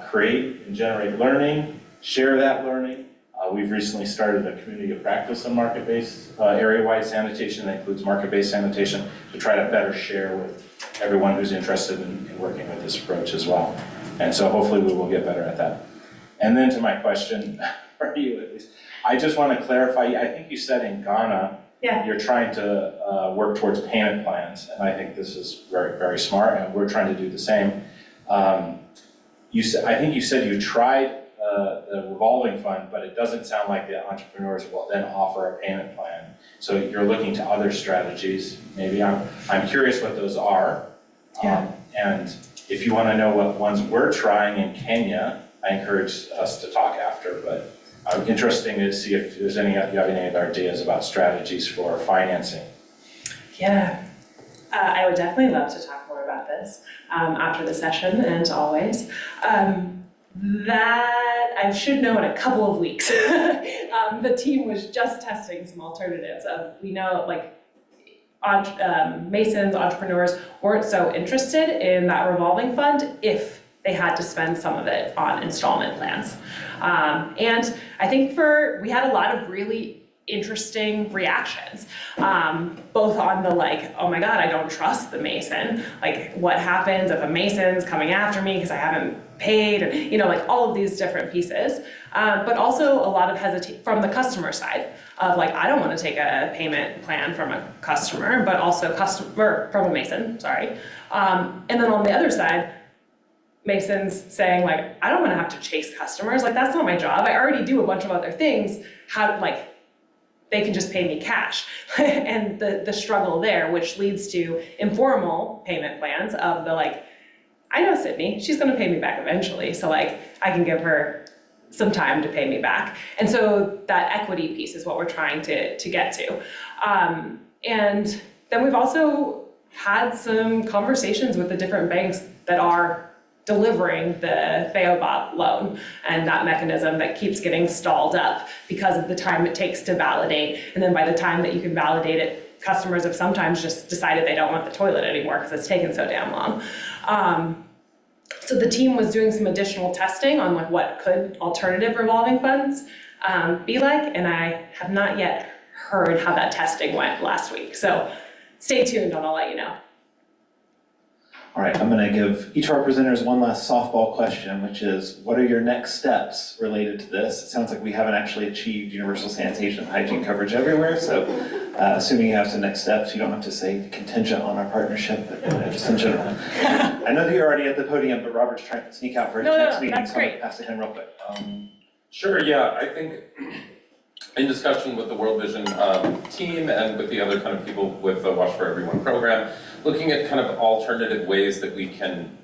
create and generate learning, share that learning. We've recently started a community of practice on market-based area-wide sanitation that includes market-based sanitation to try to better share with everyone who's interested in working with this approach as well. And so hopefully we will get better at that. And then to my question, for you at least, I just want to clarify, I think you said in Ghana, you're trying to work towards payment plans, and I think this is very, very smart, and we're trying to do the same. I think you said you tried the revolving fund, but it doesn't sound like the entrepreneurs will then offer a payment plan. So you're looking to other strategies, maybe. I'm curious what those are. And if you want to know what ones we're trying in Kenya, I encourage us to talk after, but interesting to see if there's you have any other ideas about strategies for financing. Yeah, I would definitely love to talk more about this after the session, and always. That I should know in a couple of weeks. The team was just testing some alternatives. We know like Masons, entrepreneurs weren't so interested in that revolving fund if they had to spend some of it on installment plans. And I think we had a lot of really interesting reactions, both on the like, oh my God, I don't trust the Mason. Like what happens if a Mason's coming after me because I haven't paid, and like all of these different pieces. But also a lot of hesitation from the customer side of like, I don't want to take a payment plan from a customer, but also from a Mason, sorry. And then on the other side, Masons saying like, I don't want to have to chase customers. Like that's not my job. I already do a bunch of other things. They can just pay me cash. And the struggle there, which leads to informal payment plans of the like, I know Sydney, she's gonna pay me back eventually. So like, I can give her some time to pay me back. And so that equity piece is what we're trying to get to. And then we've also had some conversations with the different banks that are delivering the FEOBOT loan and that mechanism that keeps getting stalled up because of the time it takes to validate. And then by the time that you can validate it, customers have sometimes just decided they don't want the toilet anymore because it's taken so damn long. So the team was doing some additional testing on like what could alternative revolving funds be like, and I have not yet heard how that testing went last week. So stay tuned and I'll let you know. All right, I'm gonna give each of our presenters one last softball question, which is, what are your next steps related to this? It sounds like we haven't actually achieved universal sanitation and hygiene coverage everywhere, so assuming you have some next steps, you don't have to say contingent on our partnership, but just in general. I know that you're already at the podium, but Robert's trying to sneak out for his next meeting, that's so I'm gonna great. pass it to him real quick. Sure, yeah, I think in discussion with the World Vision team and with the other kind of people with the Wash for Everyone program, looking at kind of alternative ways that we can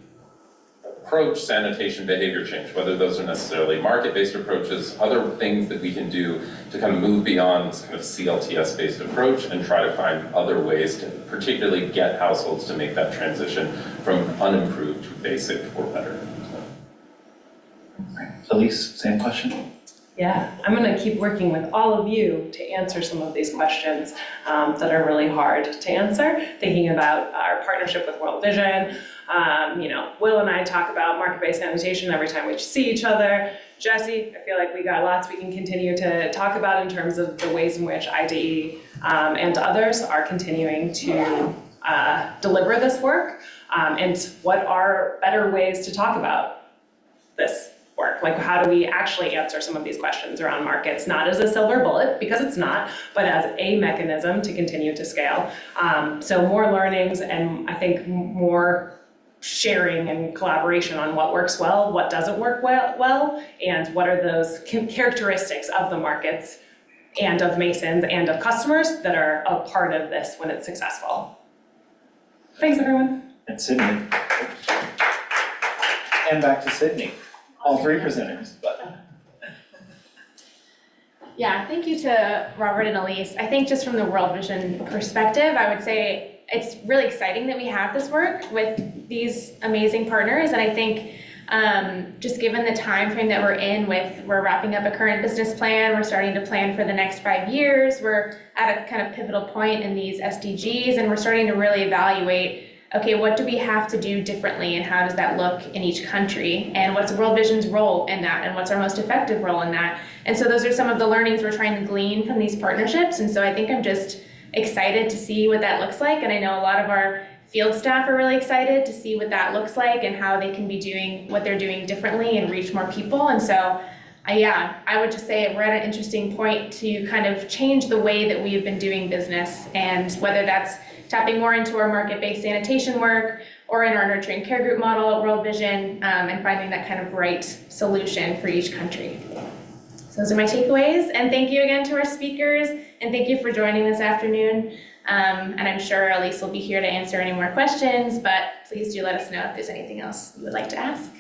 approach sanitation behavior change, whether those are necessarily market-based approaches, other things that we can do to kind of move beyond this kind of CLTS-based approach and try to find other ways to particularly get households to make that transition from unimproved to basic or better. Elise, same question? Yeah, I'm gonna keep working with all of you to answer some of these questions that are really hard to answer. Thinking about our partnership with World Vision. Will and I talk about market-based sanitation every time we see each other. Jesse, I feel like we got lots we can continue to talk about in terms of the ways in which IDE and others are continuing to deliver this work, and what are better ways to talk about this work. Like how do we actually answer some of these questions around markets, not as a silver bullet, because it's not, but as a mechanism to continue to scale. So more learnings and I think more sharing and collaboration on what works well, what doesn't work well, and what are those characteristics of the markets and of Masons and of customers that are a part of this when it's successful. Thanks, everyone. And Sydney. And back to Sydney. All three presenters, but. Yeah, thank you to Robert and Elise. I think just from the World Vision perspective, I would say it's really exciting that we have this work with these amazing partners. And I think just given the time frame that we're wrapping up a current business plan, we're starting to plan for the next 5 years, we're at a kind of pivotal point in these SDGs, and we're starting to really evaluate, okay, what do we have to do differently, and how does that look in each country, and what's World Vision's role in that, and what's our most effective role in that. And so those are some of the learnings we're trying to glean from these partnerships, and so I think I'm just excited to see what that looks like, and I know a lot of our field staff are really excited to see what that looks like and how they can be doing what they're doing differently and reach more people. And so, I would just say we're at an interesting point to kind of change the way that we have been doing business, and whether that's tapping more into our market-based sanitation work or in our nurturing care group model at World Vision, and finding that kind of right solution for each country. So those are my takeaways, and thank you again to our speakers, and thank you for joining this afternoon. And I'm sure Elise will be here to answer any more questions, but please do let us know if there's anything else you would like to ask.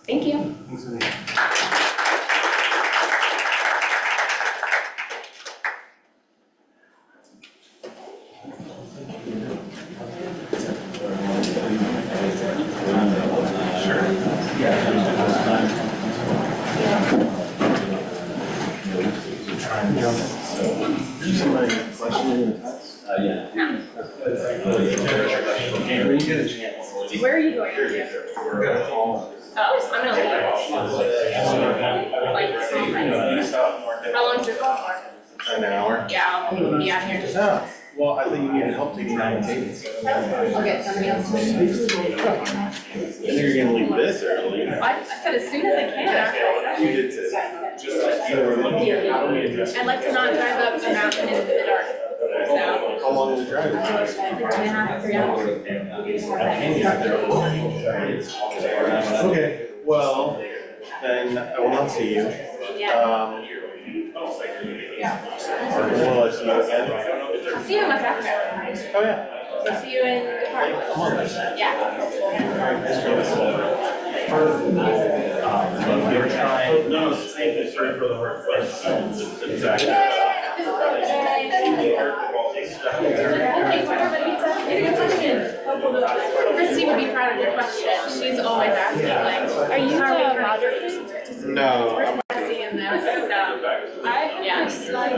Thank you. Where are you going? Oh, I'm gonna leave. Like, how long's your call for? An hour? Yeah, I'll be out here. No, well, I think you needed help taking down the tables. I'll get somebody else. And you're gonna leave this early. I said as soon as I can after I said. You did too. Just like you were looking at how we address. I'd like to not drive up the mountain into the dark. So, How long was the drive? 2.5, 3 hours. Okay, well, then I will not see you. Yeah. Will I see you again? I'll see you in West Africa. Oh, yeah. I'll see you in the park. Yeah. You're trying. No, thank you, sorry for the request. Exactly. Christy would be proud of your question. She's always asking, like, are you the moderator? No. Where's Christy in this? So, yeah.